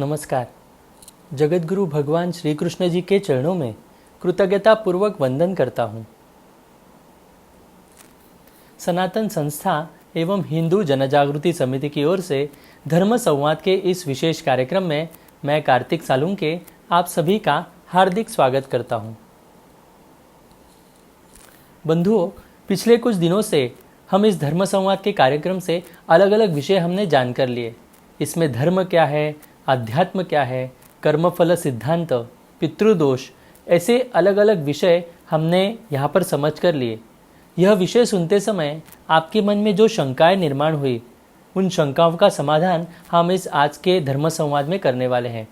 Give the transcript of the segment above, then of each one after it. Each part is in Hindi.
नमस्कार। जगतगुरु भगवान श्री कृष्ण जी के चरणों में कृतज्ञता पूर्वक वंदन करता हूँ। सनातन संस्था एवं हिंदू जनजागृति समिति की ओर से धर्म संवाद के इस विशेष कार्यक्रम में मैं कार्तिक सालुंके आप सभी का हार्दिक स्वागत करता हूँ। बंधुओं, पिछले कुछ दिनों से हम इस धर्म संवाद के कार्यक्रम से अलग अलग विषय हमने जानकर लिए। इसमें धर्म क्या है, अध्यात्म क्या है, कर्मफल सिद्धांत, पितृदोष, ऐसे अलग अलग विषय हमने यहाँ पर समझ कर लिए। यह विषय सुनते समय आपके मन में जो शंकाएं निर्माण हुई, उन शंकाओं का समाधान हम इस आज के धर्म संवाद में करने वाले हैं।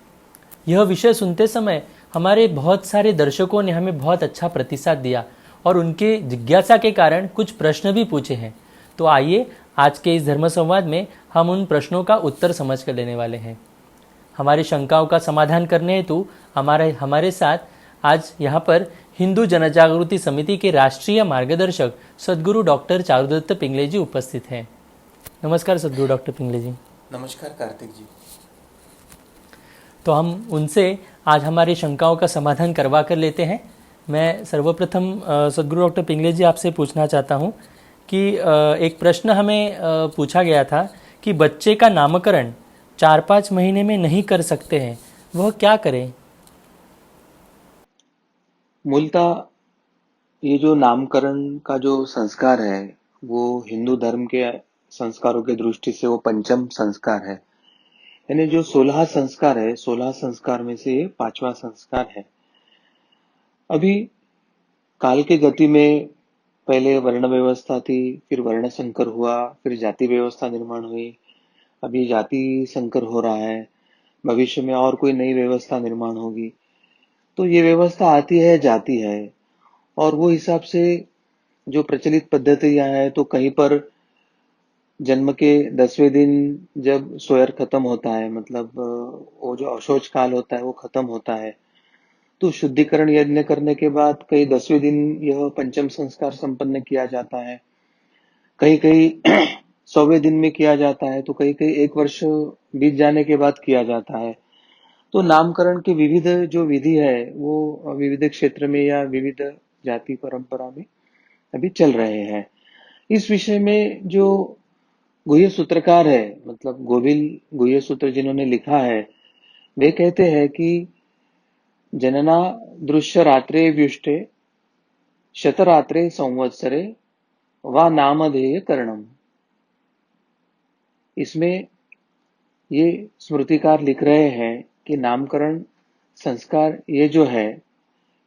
यह विषय सुनते समय हमारे बहुत सारे दर्शकों ने हमें बहुत अच्छा प्रतिसाद दिया और उनके जिज्ञासा के कारण कुछ प्रश्न भी पूछे हैं। तो आइए आज के इस धर्म संवाद में हम उन प्रश्नों का उत्तर समझ कर लेने वाले हैं। हमारी शंकाओं का समाधान करने हेतु हमारे साथ आज यहाँ पर हिंदू जनजागृति समिति के राष्ट्रीय मार्गदर्शक सद्गुरु डॉक्टर चारुदत्त पिंगले जी उपस्थित हैं। नमस्कार सद्गुरु डॉक्टर पिंगले जी। नमस्कार कार्तिक जी। तो हम उनसे आज हमारी शंकाओं का समाधान करवा कर लेते हैं। मैं सर्वप्रथम सद्गुरु डॉक्टर पिंगले जी आपसे पूछना चाहता हूँ कि एक प्रश्न हमें पूछा गया था कि बच्चे का नामकरण 4-5 महीने में नहीं कर सकते हैं, वह क्या करें? मूलतः ये जो नामकरण का जो संस्कार है वो हिंदू धर्म के संस्कारों के दृष्टि से वो पंचम संस्कार है। यानी जो 16 संस्कार है, 16 संस्कार में से ये पांचवा संस्कार है। अभी काल की गति में पहले वर्ण व्यवस्था थी, फिर वर्ण संकर हुआ, फिर जाति व्यवस्था निर्माण हुई, अभी जाति संकर हो रहा है, भविष्य में और कोई नई व्यवस्था निर्माण होगी। तो ये व्यवस्था आती है जाती है और वो हिसाब से जो प्रचलित पद्धतियां हैं, तो कहीं पर जन्म के 10वें दिन जब सोयर खत्म होता है, मतलब वो जो अशौच काल होता है वो खत्म होता है, तो शुद्धिकरण यज्ञ करने के बाद कहीं 10वें दिन यह पंचम संस्कार संपन्न किया जाता है, कहीं कहीं 100वें दिन में किया जाता है, तो कहीं कहीं 1 वर्ष बीत जाने के बाद किया जाता है। तो नामकरण की विविध जो विधि है वो विविध क्षेत्र में या विविध जाति परंपरा में अभी चल रहे हैं। इस विषय में जो गुह्य सूत्रकार है, मतलब गोविल गुह्य सूत्र जिन्होंने लिखा है, वे कहते हैं कि जनना दृश्य रात्रे व्युष्टे शतरात्रे संवत्सरे वा नामधेय करणम। इसमें ये स्मृतिकार लिख रहे हैं कि नामकरण संस्कार ये जो है,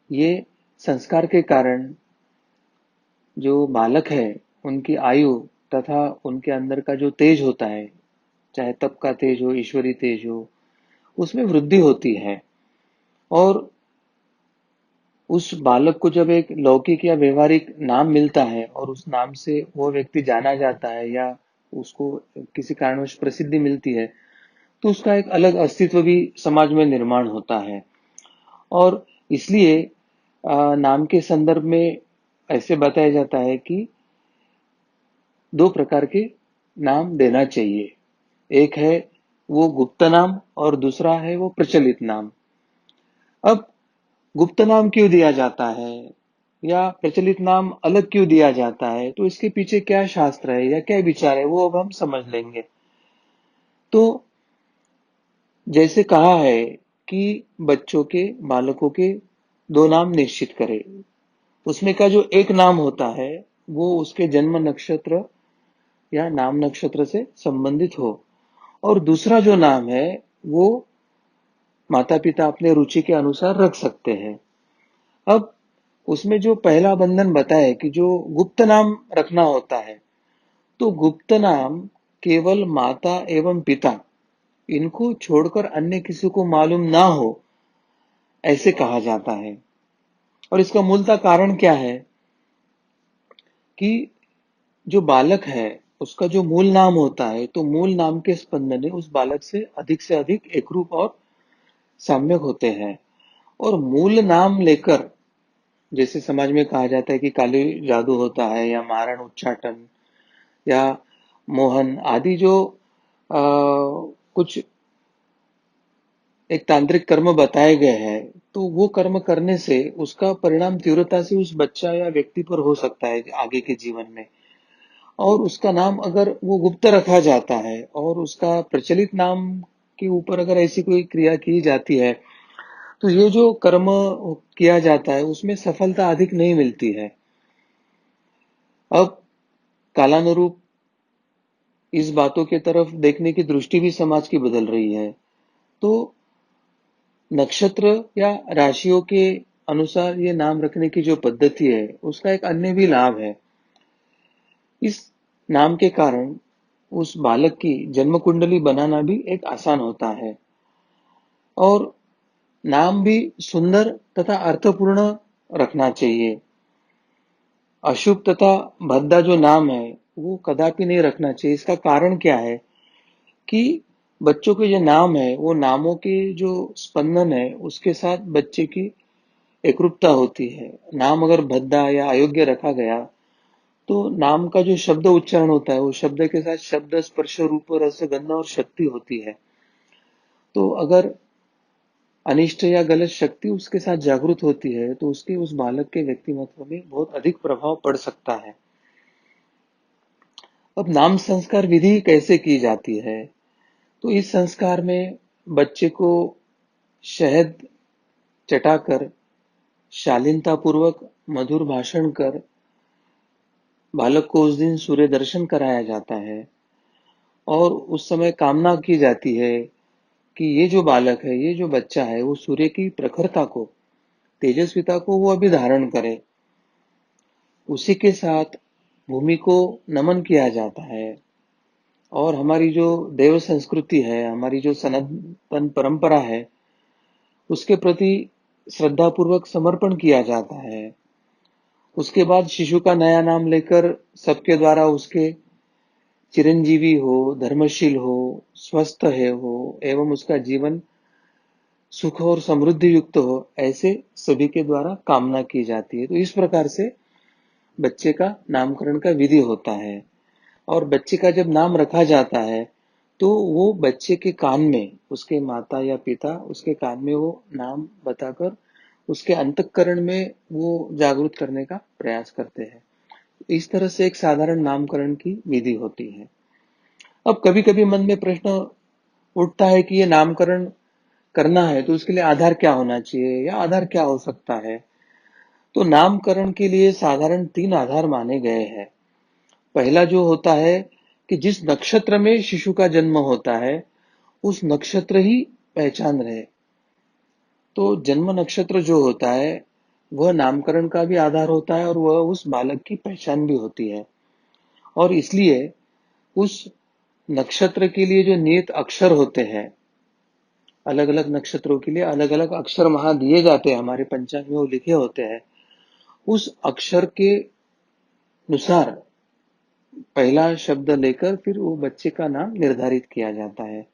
ये संस्कार के कारण जो बालक है उनकी आयु तथा उनके अंदर का जो तेज होता है, चाहे तप का तेज हो, ईश्वरी तेज हो, उसमें वृद्धि होती है। और उस बालक को जब एक लौकिक या व्यवहारिक नाम मिलता है और उस नाम से वो व्यक्ति जाना जाता है या उसको किसी कारणवश प्रसिद्धि मिलती है, तो उसका एक अलग अस्तित्व भी समाज में निर्माण होता है। और इसलिए नाम के संदर्भ में ऐसे बताया जाता है कि 2 प्रकार के नाम देना चाहिए। एक है वो गुप्त नाम और दूसरा है वो प्रचलित नाम। अब गुप्त नाम क्यों दिया जाता है या प्रचलित नाम अलग क्यों दिया जाता है, तो इसके पीछे क्या शास्त्र है या क्या विचार है, वो अब हम समझ लेंगे। तो जैसे कहा है कि बच्चों के, बालकों के 2 नाम निश्चित करें। उसमें का जो एक नाम होता है वो उसके जन्म नक्षत्र या नाम नक्षत्र से संबंधित हो, और दूसरा जो नाम है वो माता पिता अपने रुचि के अनुसार रख सकते हैं। अब उसमें जो पहला बंधन बताए कि जो गुप्त नाम रखना होता है, तो गुप्त नाम केवल माता एवं पिता, इनको छोड़कर अन्य किसी को मालूम ना हो, ऐसे कहा जाता है। और इसका मूलतः कारण क्या है कि जो बालक है उसका जो मूल नाम होता है, तो मूल नाम के स्पंदन उस बालक से अधिक एकरूप और साम्यक होते हैं। और मूल नाम लेकर, जैसे समाज में कहा जाता है कि काली जादू होता है या मारण उच्चाटन या मोहन आदि जो कुछ एक तांत्रिक कर्म बताए गए हैं, तो वो कर्म करने से उसका परिणाम तीव्रता से उस बच्चा या व्यक्ति पर हो सकता है आगे के जीवन में। और उसका नाम अगर वो गुप्त रखा जाता है और उसका प्रचलित नाम के ऊपर अगर ऐसी कोई क्रिया की जाती है, तो ये जो कर्म किया जाता है उसमें सफलता अधिक नहीं मिलती है। अब कालानुरूप इस बातों की तरफ देखने की दृष्टि भी समाज की बदल रही है। तो नक्षत्र या राशियों के अनुसार ये नाम रखने की जो पद्धति है, उसका एक अन्य भी लाभ है। इस नाम के कारण उस बालक की जन्म कुंडली बनाना भी एक आसान होता है और नाम भी सुंदर तथा अर्थपूर्ण रखना चाहिए। अशुभ तथा भद्दा जो नाम है वो कदापि नहीं रखना चाहिए। इसका कारण क्या है कि बच्चों के जो नाम है वो नामों के जो स्पंदन है उसके साथ बच्चे की एकरूपता होती है। नाम अगर भद्दा या अयोग्य रखा गया तो नाम का जो शब्द उच्चारण होता है वो शब्द के साथ शब्द स्पर्श रूप रस गंध और शक्ति होती है। तो अगर अनिष्ट या गलत शक्ति उसके साथ जागृत होती है तो उसके उस बालक के व्यक्तिमत्व में बहुत अधिक प्रभाव पड़ सकता है। अब नाम संस्कार विधि कैसे की जाती है? तो इस संस्कार में बच्चे को शहद चटाकर शालीनता पूर्वक मधुर भाषण कर बालक को उस दिन सूर्य दर्शन कराया जाता है और उस समय कामना की जाती है कि ये जो बालक है, ये जो बच्चा है, वो सूर्य की प्रखरता को, तेजस्विता को वो अभी धारण करे। उसी के साथ भूमि को नमन किया जाता है और हमारी जो देव संस्कृति है, हमारी जो सनातन परंपरा है, उसके प्रति श्रद्धापूर्वक समर्पण किया जाता है। उसके बाद शिशु का नया नाम लेकर सबके द्वारा उसके चिरंजीवी हो, धर्मशील हो, स्वस्थ है हो एवं उसका जीवन सुख और समृद्धि युक्त हो, ऐसे सभी के द्वारा कामना की जाती है। तो इस प्रकार से बच्चे का नामकरण का विधि होता है और बच्चे का जब नाम रखा जाता है तो वो बच्चे के कान में उसके माता या पिता उसके कान में वो नाम बताकर उसके अंतःकरण में वो जागृत करने का प्रयास करते हैं। इस तरह से एक साधारण नामकरण की विधि होती है। अब कभी कभी मन में प्रश्न उठता है कि ये नामकरण करना है तो उसके लिए आधार क्या होना चाहिए या आधार क्या हो सकता है। तो नामकरण के लिए साधारण 3 आधार माने गए हैं। पहला जो होता है कि जिस नक्षत्र में शिशु का जन्म होता है उस नक्षत्र ही पहचान रहे। तो जन्म नक्षत्र जो होता है वह नामकरण का भी आधार होता है और वह उस बालक की पहचान भी होती है। और इसलिए उस नक्षत्र के लिए जो नियत अक्षर होते हैं, अलग अलग नक्षत्रों के लिए अलग अलग अक्षर वहां दिए जाते हैं, हमारे पंचांग में वो लिखे होते हैं। उस अक्षर के अनुसार पहला शब्द लेकर फिर वो बच्चे का नाम निर्धारित किया जाता है।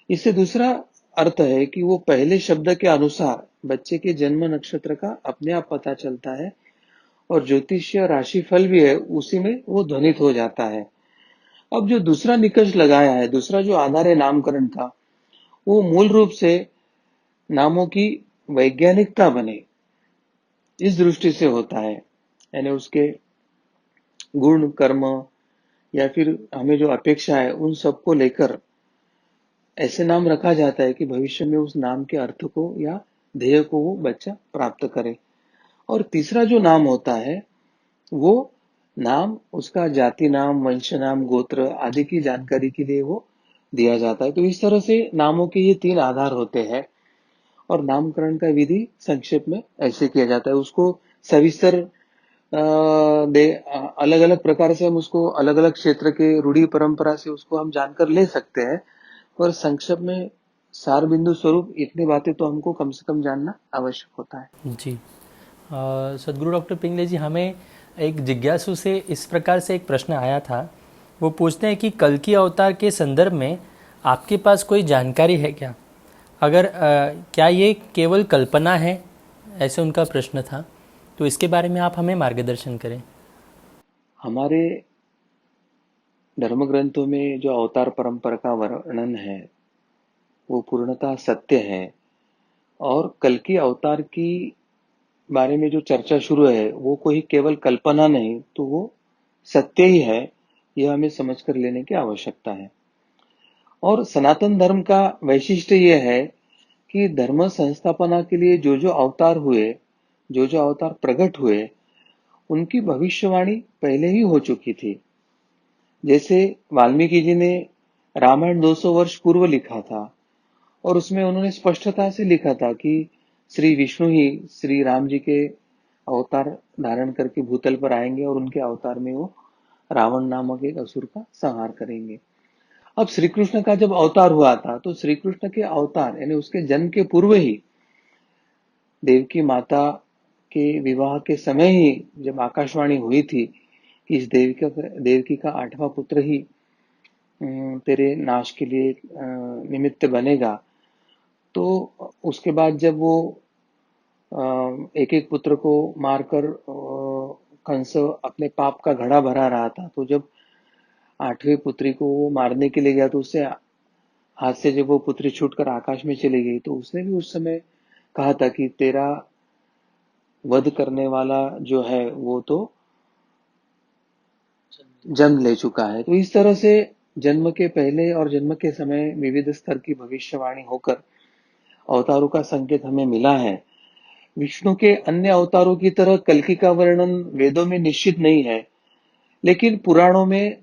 इससे दूसरा अर्थ है कि वो पहले शब्द के अनुसार बच्चे के जन्म नक्षत्र का अपने आप पता चलता है और ज्योतिषीय राशि फल भी है उसी में वो ध्वनित हो जाता है। अब जो दूसरा निकष लगाया है, दूसरा जो आधार है नामकरण का, वो मूल रूप से नामों की वैज्ञानिकता बने इस दृष्टि से होता है। यानी उसके गुण कर्म या फिर हमें जो अपेक्षा है उन सबको लेकर ऐसे नाम रखा जाता है कि भविष्य में उस नाम के अर्थ को या ध्येय को वो बच्चा प्राप्त करे। और तीसरा जो नाम होता है वो नाम उसका जाति नाम, वंश नाम, गोत्र आदि की जानकारी के लिए वो दिया जाता है। तो इस तरह से नामों के ये 3 आधार होते हैं और नामकरण का विधि संक्षेप में ऐसे किया जाता है। उसको सविस्तर अलग अलग प्रकार से हम उसको अलग अलग क्षेत्र के रूढ़ी परंपरा से उसको हम जानकर ले सकते हैं, पर संक्षेप में सार बिंदु स्वरूप इतनी बातें तो हमको कम से कम जानना आवश्यक होता है। जी। सदगुरु डॉक्टर पिंगले जी, हमें एक जिज्ञासु से इस प्रकार से एक प्रश्न आया था। वो पूछते हैं कि कल्कि अवतार के संदर्भ में आपके पास कोई जानकारी है क्या? अगर क्या ये केवल कल्पना है, ऐसे उनका प्रश्न था। तो इसके बारे में आप हमें मार्गदर्शन करें। हमारे धर्म ग्रंथों में जो अवतार परंपरा का वर्णन है वो पूर्णतः सत्य है। और कल्कि अवतार की बारे में जो चर्चा शुरू है वो कोई केवल कल्पना नहीं, तो वो सत्य ही है। यह हमें समझ कर लेने की आवश्यकता है। और सनातन धर्म का वैशिष्ट्य यह है कि धर्म संस्थापना के लिए जो जो अवतार हुए, जो जो अवतार प्रकट हुए, उनकी भविष्यवाणी पहले ही हो चुकी थी। जैसे वाल्मीकि जी ने रामायण 200 वर्ष पूर्व लिखा था, और उसमें उन्होंने स्पष्टता से लिखा था कि श्री विष्णु ही श्री राम जी के अवतार धारण करके भूतल पर आएंगे और उनके अवतार में वो रावण नामक एक असुर का संहार करेंगे। अब श्री कृष्ण का जब अवतार हुआ था, तो श्री कृष्ण के अवतार यानी उसके जन्म के पूर्व ही, देवकी माता के विवाह के समय ही जब आकाशवाणी हुई थी कि इस देवकी का 8वां पुत्र ही तेरे नाश के लिए निमित्त बनेगा, तो उसके बाद जब वो एक एक पुत्र को मारकर कंस अपने पाप का घड़ा भरा रहा था, तो जब 8वीं पुत्री को वो मारने के लिए गया, तो उससे हाथ से जब वो पुत्री छूटकर आकाश में चली गई, तो उसने भी उस समय कहा था कि तेरा वध करने वाला जो है वो तो जन्म ले चुका है। तो इस तरह से जन्म के पहले और जन्म के समय विविध स्तर की भविष्यवाणी होकर अवतारों का संकेत हमें मिला है। विष्णु के अन्य अवतारों की तरह कल्कि का वर्णन वेदों में निश्चित नहीं है, लेकिन पुराणों में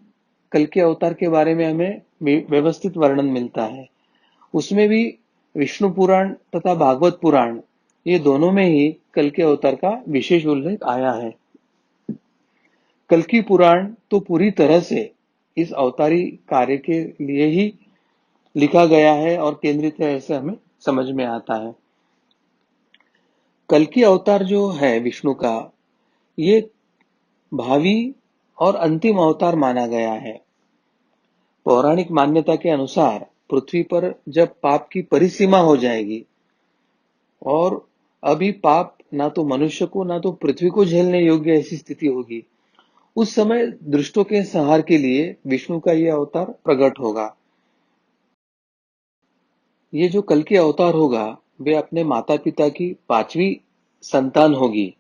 कल्कि अवतार के बारे में हमें व्यवस्थित वर्णन मिलता है। उसमें भी विष्णु पुराण तथा भागवत पुराण, ये दोनों में ही कल्कि अवतार का विशेष उल्लेख आया है। कल्कि पुराण तो पूरी तरह से इस अवतारी कार्य के लिए ही लिखा गया है और केंद्रित है, ऐसे हमें समझ में आता है। कल्कि अवतार जो है विष्णु का, ये भावी और अंतिम अवतार माना गया है। पौराणिक मान्यता के अनुसार पृथ्वी पर जब पाप की परिसीमा हो जाएगी और अभी पाप ना तो मनुष्य को ना तो पृथ्वी को झेलने योग्य ऐसी स्थिति होगी, उस समय दुष्टों के संहार के लिए विष्णु का यह अवतार प्रकट होगा। ये जो कल्कि अवतार होगा, वे अपने माता पिता की 5वीं संतान होगी,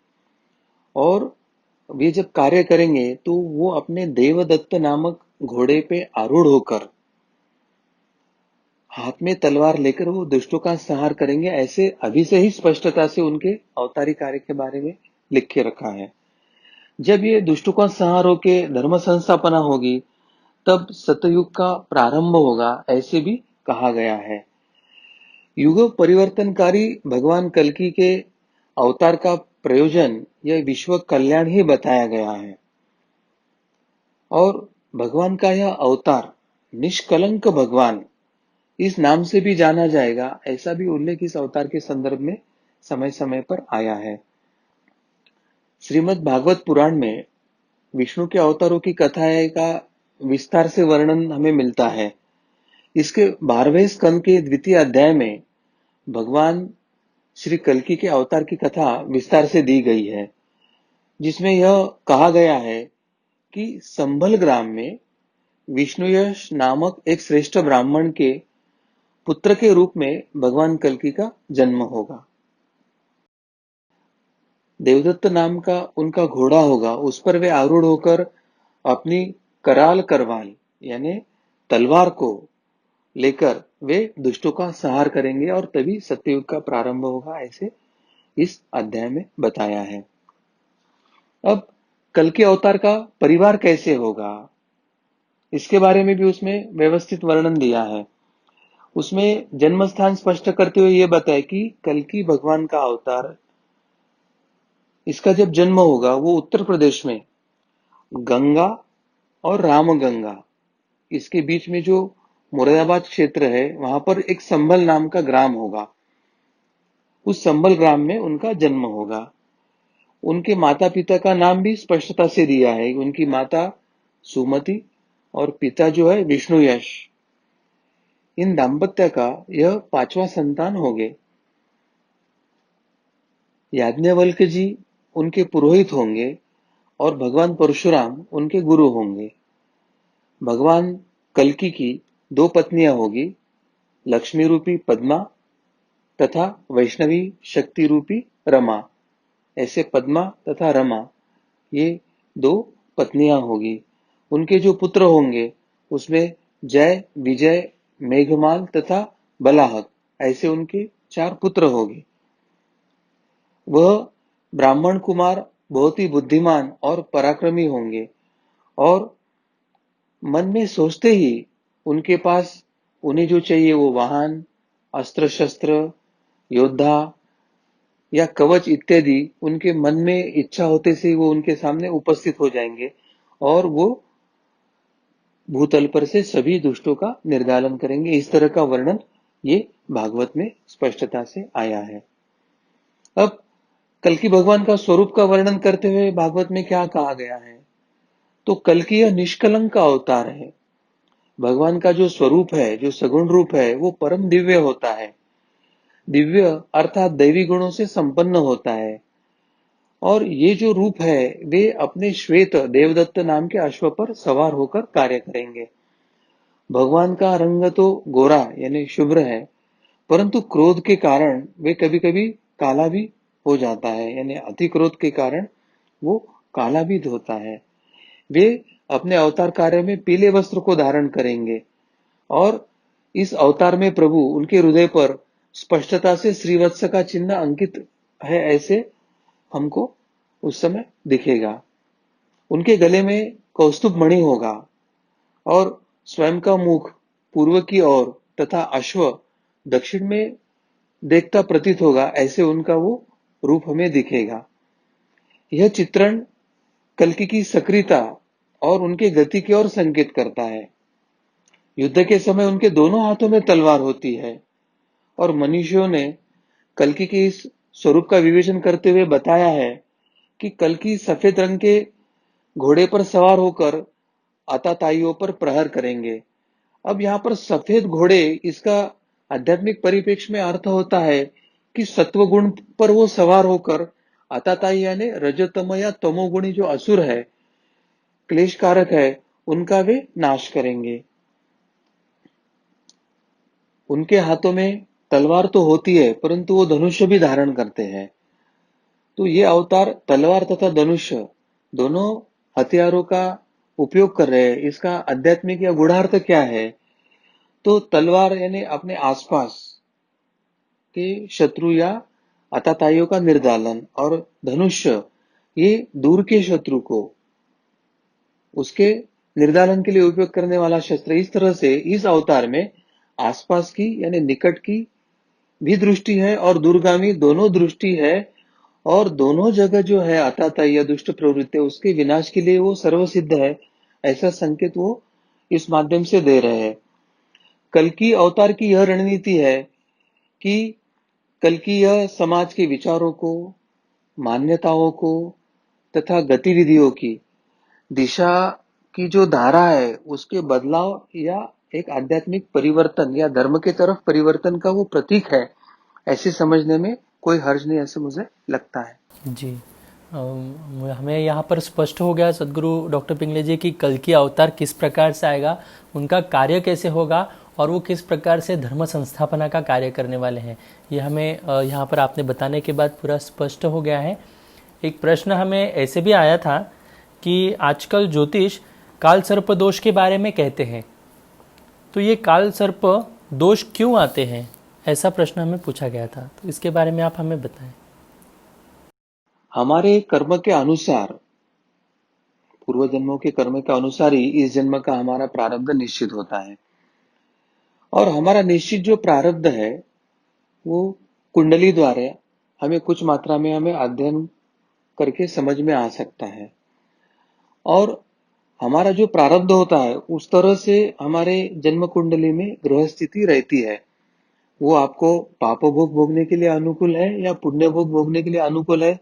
और वे जब कार्य करेंगे तो वो अपने देवदत्त नामक घोड़े पे आरूढ़ होकर, हाथ में तलवार लेकर वो दुष्टों का संहार करेंगे। ऐसे अभी से ही स्पष्टता से उनके अवतारी कार्य के बारे में लिख के रखा है। जब ये दुष्टों का संहार होके धर्म संस्थापना होगी, तब सतयुग का प्रारंभ होगा, ऐसे भी कहा गया है। युग परिवर्तनकारी भगवान कल्कि के अवतार का प्रयोजन यह विश्व कल्याण ही बताया गया है, और भगवान का यह अवतार निष्कलंक भगवान इस नाम से भी जाना जाएगा, ऐसा भी उल्लेख इस अवतार के संदर्भ में समय समय पर आया है। श्रीमद् भागवत पुराण में विष्णु के अवतारों की कथाएं का विस्तार से वर्णन हमें मिलता है। इसके 12वें स्कंद के द्वितीय अध्याय में भगवान श्री कल्कि के अवतार की कथा विस्तार से दी गई है, जिसमें यह कहा गया है कि संभल ग्राम में विष्णुयश नामक एक श्रेष्ठ ब्राह्मण के पुत्र के रूप में भगवान कल्कि का जन्म होगा। देवदत्त नाम का उनका घोड़ा होगा, उस पर वे आरूढ़ होकर अपनी कराल करवाल यानी तलवार को लेकर वे दुष्टों का संहार करेंगे, और तभी सत्ययुग का प्रारंभ होगा, ऐसे इस अध्याय में बताया है। अब कल्कि अवतार का परिवार कैसे होगा, इसके बारे में भी उसमें व्यवस्थित वर्णन दिया है। उसमें जन्म स्थान स्पष्ट करते हुए यह बताया कि कल्कि भगवान का अवतार, इसका जब जन्म होगा वो उत्तर प्रदेश में गंगा और रामगंगा, इसके बीच में जो मुरादाबाद क्षेत्र है, वहां पर एक संभल नाम का ग्राम होगा। उस संभल ग्राम में उनका जन्म होगा। उनके माता पिता का नाम भी स्पष्टता से दिया है। उनकी माता सुमति और पिता जो है विष्णु यश। इन दाम्पत्य का यह 5वां संतान होंगे। याज्ञवल्क्य जी उनके पुरोहित होंगे और भगवान परशुराम उनके गुरु होंगे। भगवान कल्कि की 2 पत्नियां होगी, लक्ष्मी रूपी पद्मा तथा वैष्णवी शक्ति रूपी रमा। ऐसे पद्मा तथा रमा ये दो पत्नियां होगी। उनके जो पुत्र होंगे उसमें जय, विजय, मेघमाल तथा बलाहक ऐसे उनके 4 पुत्र होंगे। वह ब्राह्मण कुमार बहुत ही बुद्धिमान और पराक्रमी होंगे और मन में सोचते ही उनके पास उन्हें जो चाहिए वो वाहन, अस्त्र शस्त्र, योद्धा या कवच इत्यादि उनके मन में इच्छा होते से ही वो उनके सामने उपस्थित हो जाएंगे और वो भूतल पर से सभी दुष्टों का निर्दालन करेंगे। इस तरह का वर्णन ये भागवत में स्पष्टता से आया है। अब कल्कि भगवान का स्वरूप का वर्णन करते हुए भागवत में क्या कहा गया है? तो कल्कि यह निष्कलंक का अवतार है। भगवान का जो स्वरूप है, जो सगुण रूप है, वो परम दिव्य होता है। दिव्य अर्थात दैवी गुणों से संपन्न होता है और ये जो रूप है वे अपने श्वेत देवदत्त नाम के अश्व पर सवार होकर कार्य करेंगे। भगवान का रंग तो गोरा यानी शुभ्र है, परंतु क्रोध के कारण वे कभी कभी काला भी हो जाता है, यानी अति क्रोध के कारण वो काला भी होता है। वे अपने अवतार कार्य में पीले वस्त्र को धारण करेंगे और इस अवतार में प्रभु उनके हृदय पर स्पष्टता से श्रीवत्स का चिन्ह अंकित है ऐसे हमको उस समय दिखेगा। उनके गले में कौस्तुभ मणि होगा और स्वयं का मुख पूर्व की ओर तथा अश्व दक्षिण में देखता प्रतीत होगा, ऐसे उनका वो रूप हमें दिखेगा। यह चित्रण कल्कि की सक्रियता और उनके गति की ओर संकेत करता है। युद्ध के समय उनके दोनों हाथों में तलवार होती है और मनुष्यों ने कल्कि के इस स्वरूप का विवेचन करते हुए बताया है कि कल्कि सफेद रंग के घोड़े पर सवार होकर आताताइयों पर प्रहार करेंगे। अब यहाँ पर सफेद घोड़े, इसका आध्यात्मिक परिप्रेक्ष्य में अर्थ होता है कि सत्व गुण पर वो सवार होकर आताताई यानी रजतम या तमोगुणी जो असुर है, क्लेश कारक है, उनका वे नाश करेंगे। उनके हाथों में तलवार तो होती है परंतु वो धनुष्य भी धारण करते हैं। तो ये अवतार तलवार तथा धनुष्य दोनों हथियारों का उपयोग कर रहे हैं। इसका आध्यात्मिक या गूढ़ार्थ क्या है? तो तलवार यानी अपने आसपास के शत्रु या आतताइयों का निर्दालन और धनुष्य ये दूर के शत्रु को उसके निर्दालन के लिए उपयोग करने वाला शस्त्र। इस तरह से इस अवतार में आसपास की यानी निकट की भी दृष्टि है और दूरगामी दोनों दृष्टि है और दोनों जगह जो है आतताई या दुष्ट प्रवृत्ति उसके विनाश के लिए वो सर्वसिद्ध है, ऐसा संकेत वो इस माध्यम से दे रहे हैं। कल की अवतार की यह रणनीति है कि कल की यह समाज के विचारों को, मान्यताओं को तथा गतिविधियों की दिशा की जो धारा है उसके बदलाव या एक आध्यात्मिक परिवर्तन या धर्म के तरफ परिवर्तन का वो प्रतीक है, ऐसे समझने में कोई हर्ज नहीं, ऐसे मुझे लगता है। जी, हमें यहाँ पर स्पष्ट हो गया सदगुरु डॉक्टर पिंगले जी की कल की अवतार किस प्रकार से आएगा, उनका कार्य कैसे होगा और वो किस प्रकार से धर्म संस्थापना का कार्य करने वाले हैं। ये हमें यहाँ पर आपने बताने के बाद पूरा स्पष्ट हो गया है। एक प्रश्न हमें ऐसे भी आया था कि आजकल ज्योतिष काल सर्प दोष के बारे में कहते हैं, तो ये काल सर्प दोष क्यों आते हैं, ऐसा प्रश्न हमें पूछा गया था। तो इसके बारे में आप हमें बताएं। हमारे कर्म के अनुसार, पूर्व जन्मों के कर्म के अनुसार ही इस जन्म का हमारा प्रारब्ध निश्चित होता है और हमारा निश्चित जो प्रारब्ध है वो कुंडली द्वारा हमें कुछ मात्रा में हमें अध्ययन करके समझ में आ सकता है और हमारा जो प्रारब्ध होता है उस तरह से हमारे जन्म कुंडली में ग्रह स्थिति रहती है। वो आपको पाप भोग भोगने के लिए अनुकूल है या पुण्य भोग भोगने के लिए अनुकूल है,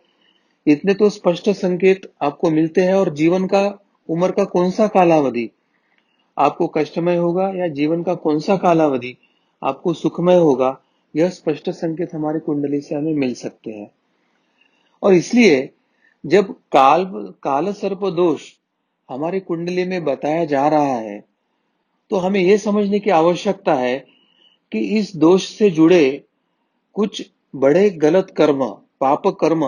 इतने तो स्पष्ट संकेत आपको मिलते हैं। और जीवन का उम्र का कौन सा कालावधि आपको कष्टमय होगा या जीवन का कौन सा कालावधि आपको सुखमय होगा, यह स्पष्ट संकेत हमारी कुंडली से हमें मिल सकते हैं। और इसलिए जब काल सर्प दोष हमारी कुंडली में बताया जा रहा है तो हमें यह समझने की आवश्यकता है कि इस दोष से जुड़े कुछ बड़े गलत कर्म, पाप कर्म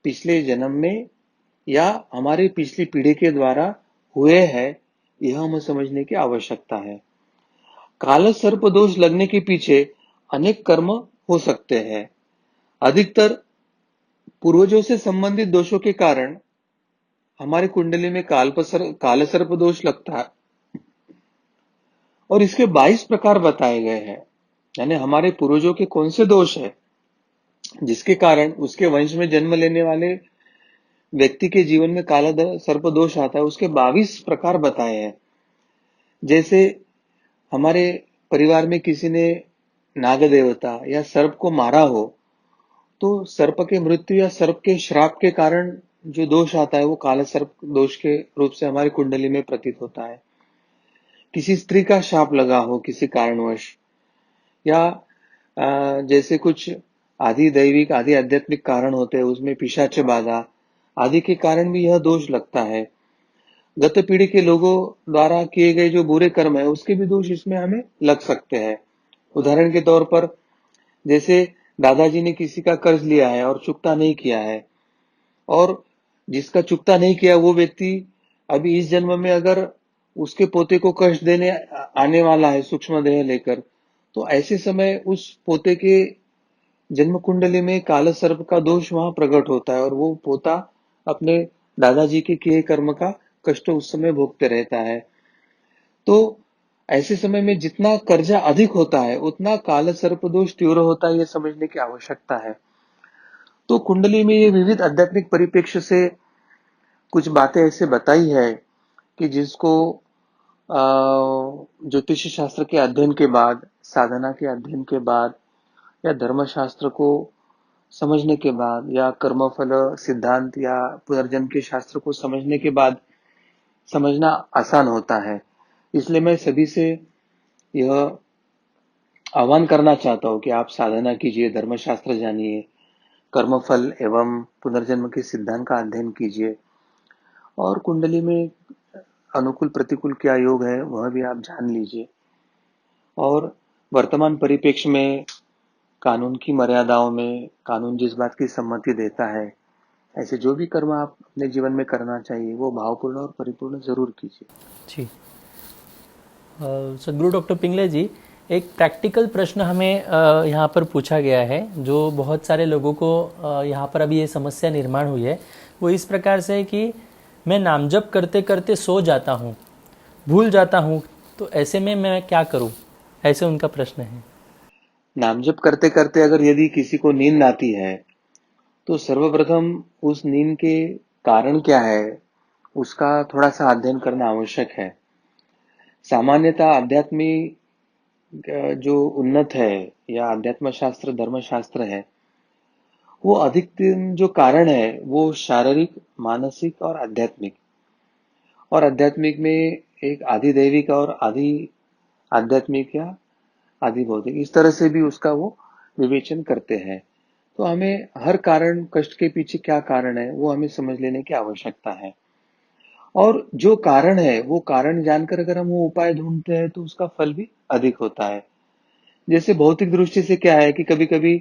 पिछले जन्म में या हमारी पिछली पीढ़ी के द्वारा हुए हैं, यह हमें समझने की आवश्यकता है। काल सर्प दोष लगने के पीछे अनेक कर्म हो सकते हैं। अधिकतर पूर्वजों से संबंधित दोषों के कारण हमारी कुंडली में काल सर्प दोष लगता है और इसके 22 प्रकार बताए गए हैं। यानी हमारे पूर्वजों के कौन से दोष है जिसके कारण उसके वंश में जन्म लेने वाले व्यक्ति के जीवन में काला सर्प दोष आता है, उसके 22 प्रकार बताए हैं। जैसे हमारे परिवार में किसी ने नाग देवता या सर्प को मारा हो, तो सर्प के मृत्यु या सर्प के श्राप के कारण जो दोष आता है वो काला सर्प दोष के रूप से हमारी कुंडली में प्रतीत होता है। किसी स्त्री का शाप लगा हो किसी कारणवश, या जैसे कुछ आदि दैविक आदि आध्यात्मिक कारण होते हैं, उसमें पिशाच बाधा आदि के कारण भी यह दोष लगता है। गत पीढ़ी के लोगों द्वारा किए गए जो बुरे कर्म है उसके भी दोष इसमें हमें लग सकते हैं। उदाहरण के तौर पर जैसे दादाजी ने किसी का कर्ज लिया है और चुकता नहीं किया है, और जिसका चुकता नहीं किया वो व्यक्ति अभी इस जन्म में अगर उसके पोते को कष्ट देने आने वाला है सूक्ष्म देह लेकर, तो ऐसे समय उस पोते के जन्म कुंडली में काल सर्प का दोष वहां प्रकट होता है और वो पोता अपने दादाजी के किए कर्म का कष्ट उस समय भोगते रहता है। तो ऐसे समय में जितना कर्जा अधिक होता है उतना काल सर्प दोष तीव्र होता है, यह समझने की आवश्यकता है। तो कुंडली में ये विविध आध्यात्मिक परिप्रेक्ष्य से कुछ बातें ऐसे बताई है कि जिसको ज्योतिष शास्त्र के अध्ययन के बाद, साधना के अध्ययन के बाद, या धर्मशास्त्र को समझने के बाद, या कर्मफल सिद्धांत या पुनर्जन्म के शास्त्र को समझने के बाद समझना आसान होता है। इसलिए मैं सभी से यह आह्वान करना चाहता हूं कि आप साधना कीजिए, धर्मशास्त्र जानिए, कर्मफल एवं पुनर्जन्म के सिद्धांत का अध्ययन कीजिए, और कुंडली में अनुकूल प्रतिकूल क्या योग है वह भी आप जान लीजिए। और वर्तमान परिप्रेक्ष्य में कानून की मर्यादाओं में कानून जिस बात की सम्मति देता है, ऐसे जो भी कर्म आप अपने जीवन में करना चाहिए वो भावपूर्ण और परिपूर्ण जरूर कीजिए। जी। सदगुरु डॉक्टर पिंगले जी, एक प्रैक्टिकल प्रश्न हमें यहाँ पर पूछा गया है जो बहुत सारे लोगों को यहाँ पर अभी ये समस्या निर्माण हुई है। वो इस प्रकार से है कि मैं नामजप करते करते सो जाता हूँ, भूल जाता हूँ, तो ऐसे में मैं क्या करूँ? ऐसे उनका प्रश्न है। नामजप करते करते अगर यदि किसी को नींद आती है तो सर्वप्रथम उस नींद के कारण क्या है उसका थोड़ा सा अध्ययन करना आवश्यक है। सामान्यतः आध्यात्मिक जो उन्नत है या अध्यात्म शास्त्र धर्मशास्त्र है, वो अधिकतम जो कारण है वो शारीरिक, मानसिक और आध्यात्मिक, और आध्यात्मिक में एक आदि दैविक और आदि आध्यात्मिक या आदि भौतिक, इस तरह से भी उसका वो विवेचन करते हैं। तो हमें हर कारण, कष्ट के पीछे क्या कारण है वो हमें समझ लेने की आवश्यकता है। और जो कारण है वो कारण जानकर अगर हम वो उपाय ढूंढते हैं तो उसका फल भी अधिक होता है। जैसे भौतिक दृष्टि से क्या है कि कभी कभी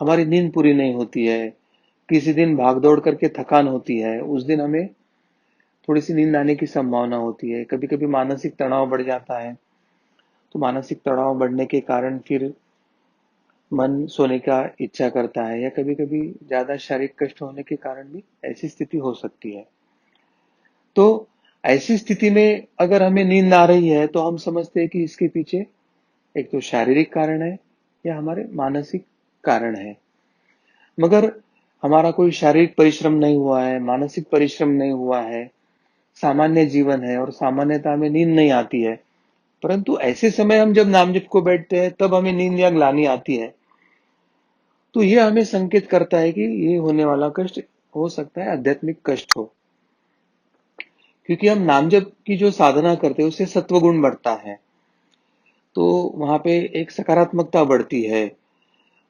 हमारी नींद पूरी नहीं होती है, किसी दिन भाग दौड़ करके थकान होती है, उस दिन हमें थोड़ी सी नींद आने की संभावना होती है। कभी कभी मानसिक तनाव बढ़ जाता है, तो मानसिक तनाव बढ़ने के कारण फिर मन सोने का इच्छा करता है, या कभी कभी ज्यादा शारीरिक कष्ट होने के कारण भी ऐसी स्थिति हो सकती है। तो ऐसी स्थिति में अगर हमें नींद आ रही है तो हम समझते हैं कि इसके पीछे एक तो शारीरिक कारण है या हमारे मानसिक कारण है। मगर हमारा कोई शारीरिक परिश्रम नहीं हुआ है, मानसिक परिश्रम नहीं हुआ है, सामान्य जीवन है और सामान्यतः हमें नींद नहीं आती है, परंतु ऐसे समय हम जब नामजप को बैठते हैं तब हमें नींद या ग्लानि आती है, तो यह हमें संकेत करता है कि ये होने वाला कष्ट हो सकता है आध्यात्मिक कष्ट हो। क्योंकि हम नामजप की जो साधना करते हैं उससे सत्व गुण बढ़ता है, तो वहां पे एक सकारात्मकता बढ़ती है,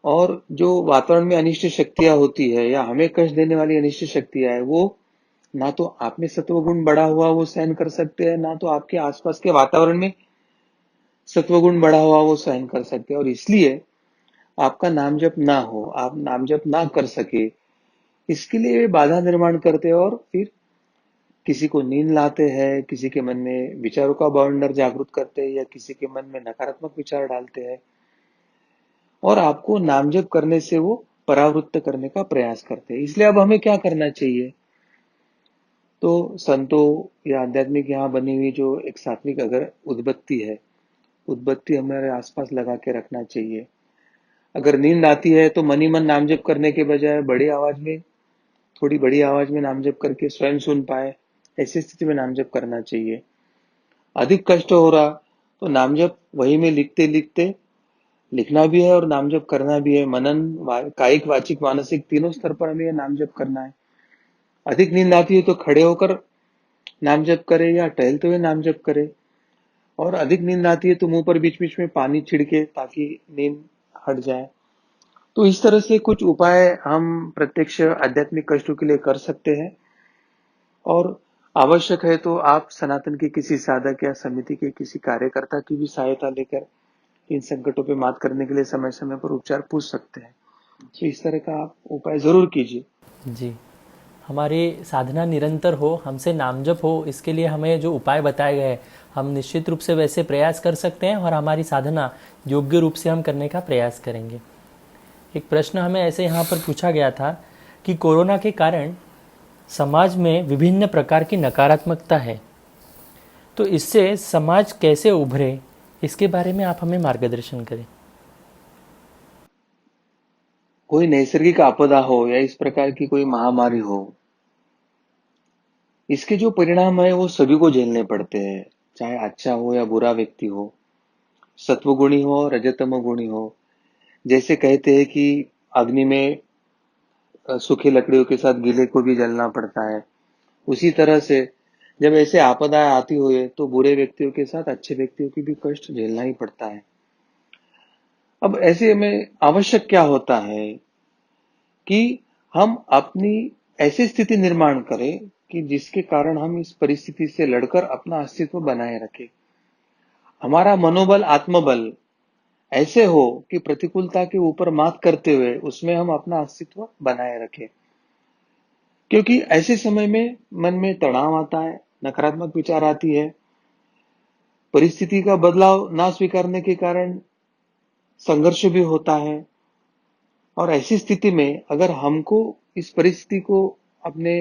और जो वातावरण में अनिष्ट शक्तियां होती है या हमें कष्ट देने वाली अनिष्ट शक्तियां है, वो ना तो आप में सत्व गुण बढ़ा हुआ वो सहन कर सकते हैं, ना तो आपके आसपास के वातावरण में सत्वगुण बढ़ा हुआ वो सहन कर सकते हैं, और इसलिए आपका नाम जप ना हो, आप नाम जप ना कर सके, इसके लिए वे बाधा निर्माण करते हैं, और फिर किसी को नींद लाते हैं, किसी के मन में विचारों का बवंडर जागृत करते हैं, या किसी के मन में नकारात्मक विचार डालते हैं, और आपको नाम जप करने से वो परावृत्त करने का प्रयास करते हैं। इसलिए अब हमें क्या करना चाहिए? तो संतों या आध्यात्मिक यहाँ बनी हुई जो एक सात्विक अगर उद्बत्ती है, उद्बत्ती हमारे आसपास लगा के रखना चाहिए। अगर नींद आती है तो मन ही मन नाम जप करने के बजाय बड़ी आवाज में, थोड़ी बड़ी आवाज में नाम जप करके स्वयं सुन पाए, ऐसी स्थिति में नाम जप करना चाहिए। अधिक कष्ट हो रहा तो नाम जप वही में लिखते लिखते, लिखना भी है और नाम जप करना भी है। मनन, कायिक, वाचिक, मानसिक तीनों स्तर पर हमें नाम जप करना है। अधिक नींद आती है तो खड़े होकर नाम जप करे या टहलते हुए नाम जप करे, और अधिक नींद आती है तो मुंह पर बीच बीच में पानी छिड़के ताकि नींद हट जाए। तो इस तरह से कुछ उपाय हम प्रत्यक्ष आध्यात्मिक कष्टों के लिए कर सकते हैं, और आवश्यक है तो आप सनातन के किसी साधक या समिति के किसी कार्यकर्ता की भी सहायता लेकर इन संकटों पे मात करने के लिए समय समय पर उपचार पूछ सकते हैं। तो इस तरह का आप उपाय जरूर कीजिए। जी, हमारी साधना निरंतर हो, हमसे नाम जप हो, इसके लिए हमें जो उपाय बताए गए हैं हम निश्चित रूप से वैसे प्रयास कर सकते हैं और हमारी साधना योग्य रूप से हम करने का प्रयास करेंगे। एक प्रश्न हमें ऐसे यहाँ पर पूछा गया था कि कोरोना के कारण समाज में विभिन्न प्रकार की नकारात्मकता है, तो इससे समाज कैसे उभरे, इसके बारे में आप हमें मार्गदर्शन करें। कोई नैसर्गिक आपदा हो या इस प्रकार की कोई महामारी हो, इसके जो परिणाम है वो सभी को झेलने पड़ते हैं, चाहे अच्छा हो या बुरा व्यक्ति हो, सत्वगुणी हो रजतम गुणी हो। जैसे कहते हैं कि अग्नि में सूखी लकड़ियों के साथ गीले को भी जलना पड़ता है, उसी तरह से जब ऐसे आपदा आती हुए तो बुरे व्यक्तियों के साथ अच्छे व्यक्तियों की भी कष्ट झेलना ही पड़ता है। अब ऐसे में आवश्यक क्या होता है कि हम अपनी ऐसी स्थिति निर्माण करें कि जिसके कारण हम इस परिस्थिति से लड़कर अपना अस्तित्व बनाए रखें। हमारा मनोबल, आत्मबल ऐसे हो कि प्रतिकूलता के ऊपर मात करते हुए उसमें हम अपना अस्तित्व बनाए रखें। क्योंकि ऐसे समय में मन में तनाव आता है, नकारात्मक विचार आती है, परिस्थिति का बदलाव ना स्वीकारने के कारण संघर्ष भी होता है। और ऐसी स्थिति में अगर हमको इस परिस्थिति को अपने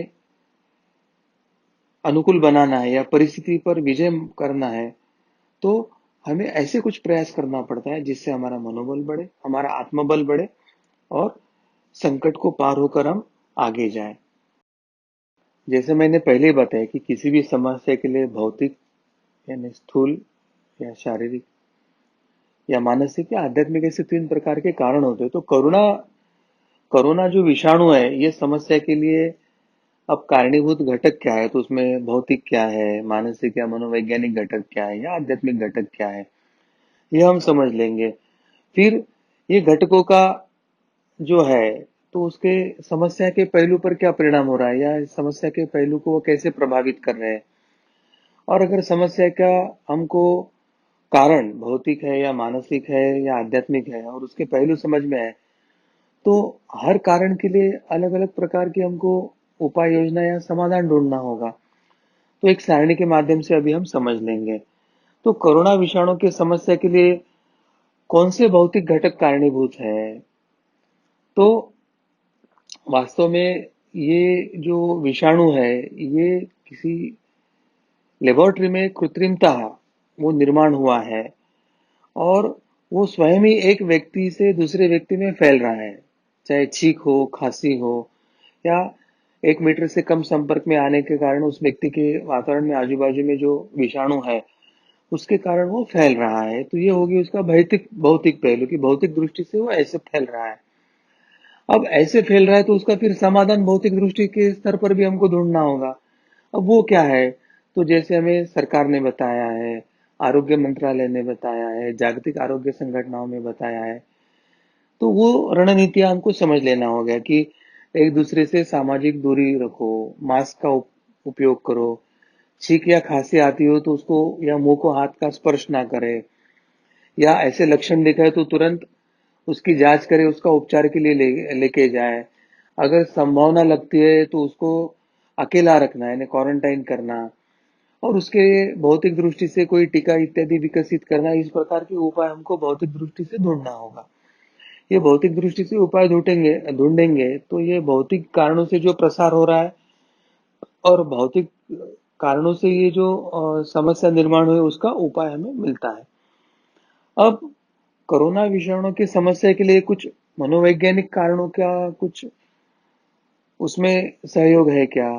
अनुकूल बनाना है या परिस्थिति पर विजय करना है, तो हमें ऐसे कुछ प्रयास करना पड़ता है जिससे हमारा मनोबल बढ़े, हमारा आत्मबल बढ़े, और संकट को पार होकर हम आगे जाएं। जैसे मैंने पहले ही बताया कि किसी भी समस्या के लिए भौतिक यानी स्थूल या शारीरिक या मानसिक या आध्यात्मिक ऐसे तीन प्रकार के कारण होते हैं। तो कोरोना कोरोना जो विषाणु है, ये समस्या के लिए अब कारणीभूत घटक क्या है, तो उसमें भौतिक क्या है, मानसिक या मनोवैज्ञानिक घटक क्या है, या आध्यात्मिक घटक क्या है, ये हम समझ लेंगे। फिर ये घटकों का जो है, तो उसके समस्या के पहलू पर क्या परिणाम हो रहा है, या इस समस्या के पहलू को वो कैसे प्रभावित कर रहे हैं। और अगर समस्या का हमको कारण भौतिक है या मानसिक है या आध्यात्मिक है और उसके पहलू समझ में आए, तो हर कारण के लिए अलग अलग प्रकार की हमको उपाय योजना या समाधान ढूंढना होगा। तो एक सारणी के माध्यम से अभी हम समझ लेंगे। तो कोरोना विषाणु की समस्या के लिए कौन से भौतिक घटक कारणीभूत है? तो वास्तव में ये जो विषाणु है, ये किसी लेबोरेटरी में कृत्रिमता वो निर्माण हुआ है, और वो स्वयं ही एक व्यक्ति से दूसरे व्यक्ति में फैल रहा है। चाहे छींक हो, खांसी हो, या 1 मीटर से कम संपर्क में आने के कारण उस व्यक्ति के वातावरण में आजू-बाजू में जो विषाणु है, उसके कारण वो फैल रहा है। तो ये होगी उसका भौतिक भौतिक पहलू कि भौतिक दृष्टि से वो ऐसे फैल रहा है। अब ऐसे फैल रहा है तो उसका फिर समाधान भौतिक दृष्टि के स्तर पर भी हमको ढूंढना होगा। अब वो क्या है? तो जैसे हमें सरकार ने बताया है, आरोग्य मंत्रालय ने बताया है, जागतिक आरोग्य संगठनों में बताया है, तो वो रणनीतियां हमको समझ लेना होगा कि एक दूसरे से सामाजिक दूरी रखो, मास्क का उपयोग करो, छींक या खांसी आती हो तो उसको या मुंह को हाथ का स्पर्श ना करे, या ऐसे लक्षण दिखाए तो तुरंत उसकी जांच करे, उसका उपचार के लिए लेके जाए। अगर संभावना लगती है तो उसको अकेला रखना, यानी क्वारंटाइन करना, और उसके भौतिक दृष्टि से कोई टीका इत्यादि विकसित करना। इस प्रकार के उपाय हमको भौतिक दृष्टि से ढूंढना होगा। ये भौतिक दृष्टि से उपाय ढूंढेंगे तो ये भौतिक कारणों से जो प्रसार हो रहा है और भौतिक कारणों से ये जो समस्या निर्माण हुई उसका उपाय हमें मिलता है। अब कोरोना विषाणु की समस्या के लिए कुछ मनोवैज्ञानिक कारणों का कुछ उसमें सहयोग है क्या?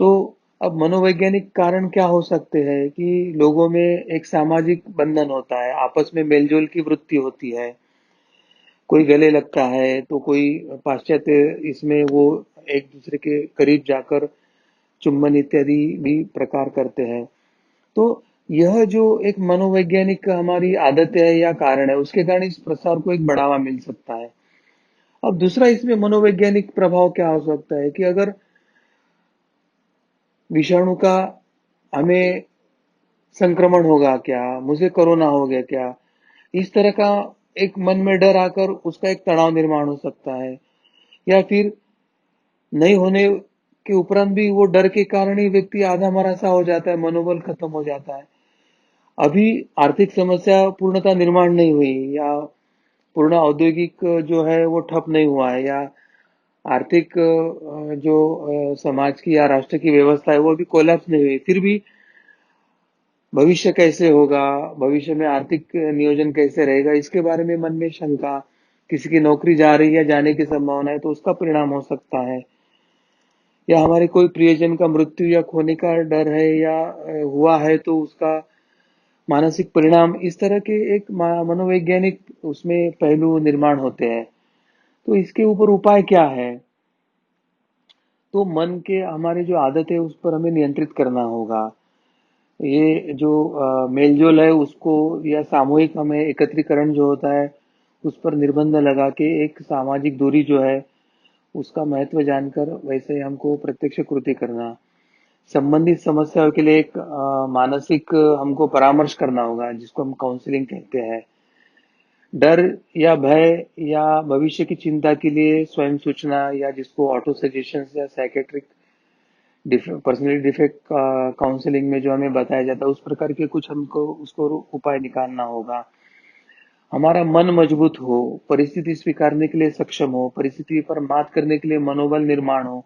तो अब मनोवैज्ञानिक कारण क्या हो सकते हैं कि लोगों में एक सामाजिक बंधन होता है, आपस में मेलजोल की वृत्ति होती है। कोई गले लगता है तो कोई पाश्चात्य इसमें वो एक दूसरे के करीब जाकर चुंबन इत्यादि भी प्रकार करते हैं। तो यह जो एक मनोवैज्ञानिक हमारी आदत है या कारण है, उसके कारण इस प्रसार को एक बढ़ावा मिल सकता है। अब दूसरा इसमें मनोवैज्ञानिक प्रभाव क्या हो सकता है कि अगर विषाणु का हमें संक्रमण होगा क्या, मुझे कोरोना हो गया क्या, इस तरह का एक मन में डर आकर उसका एक तनाव निर्माण हो सकता है। या फिर नहीं होने के उपरांत भी वो डर के कारण ही व्यक्ति आधा मरा सा हो जाता है, मनोबल खत्म हो जाता है। अभी आर्थिक समस्या पूर्णतः निर्माण नहीं हुई, या पूर्ण औद्योगिक जो है वो ठप नहीं हुआ है, या आर्थिक जो समाज की या राष्ट्र की व्यवस्था है वो अभी कोलैप्स नहीं हुई, फिर भी भविष्य कैसे होगा, भविष्य में आर्थिक नियोजन कैसे रहेगा, इसके बारे में मन में शंका, किसी की नौकरी जा रही है, जाने की संभावना है तो उसका परिणाम हो सकता है। या हमारे कोई प्रियजन का मृत्यु या खोने का डर है या हुआ है तो उसका मानसिक परिणाम, इस तरह के एक मनोवैज्ञानिक उसमें पहलू निर्माण होते हैं। तो इसके ऊपर उपाय क्या है? तो मन के हमारी जो आदत है उस पर हमें नियंत्रित करना होगा। ये जो मेलजोल है उसको, या सामूहिक हमें एकत्रीकरण जो होता है उस पर निर्बंध लगा के एक सामाजिक दूरी जो है उसका महत्व जानकर वैसे हमको प्रत्यक्ष कृति करना। संबंधित समस्याओं के लिए एक मानसिक हमको परामर्श करना होगा, जिसको हम काउंसलिंग कहते हैं। डर या भय या भविष्य की चिंता के लिए स्वयं सूचना, या जिसको ऑटो सजेशन या साइकेट्रिक पर्सनैलिटी डिफेक्ट काउंसलिंग में जो हमें बताया जाता है उस प्रकार के कुछ हमको उसको उपाय निकालना होगा। हमारा मन मजबूत हो, परिस्थिति स्वीकारने के लिए सक्षम हो, परिस्थिति पर मात करने के लिए मनोबल निर्माण हो,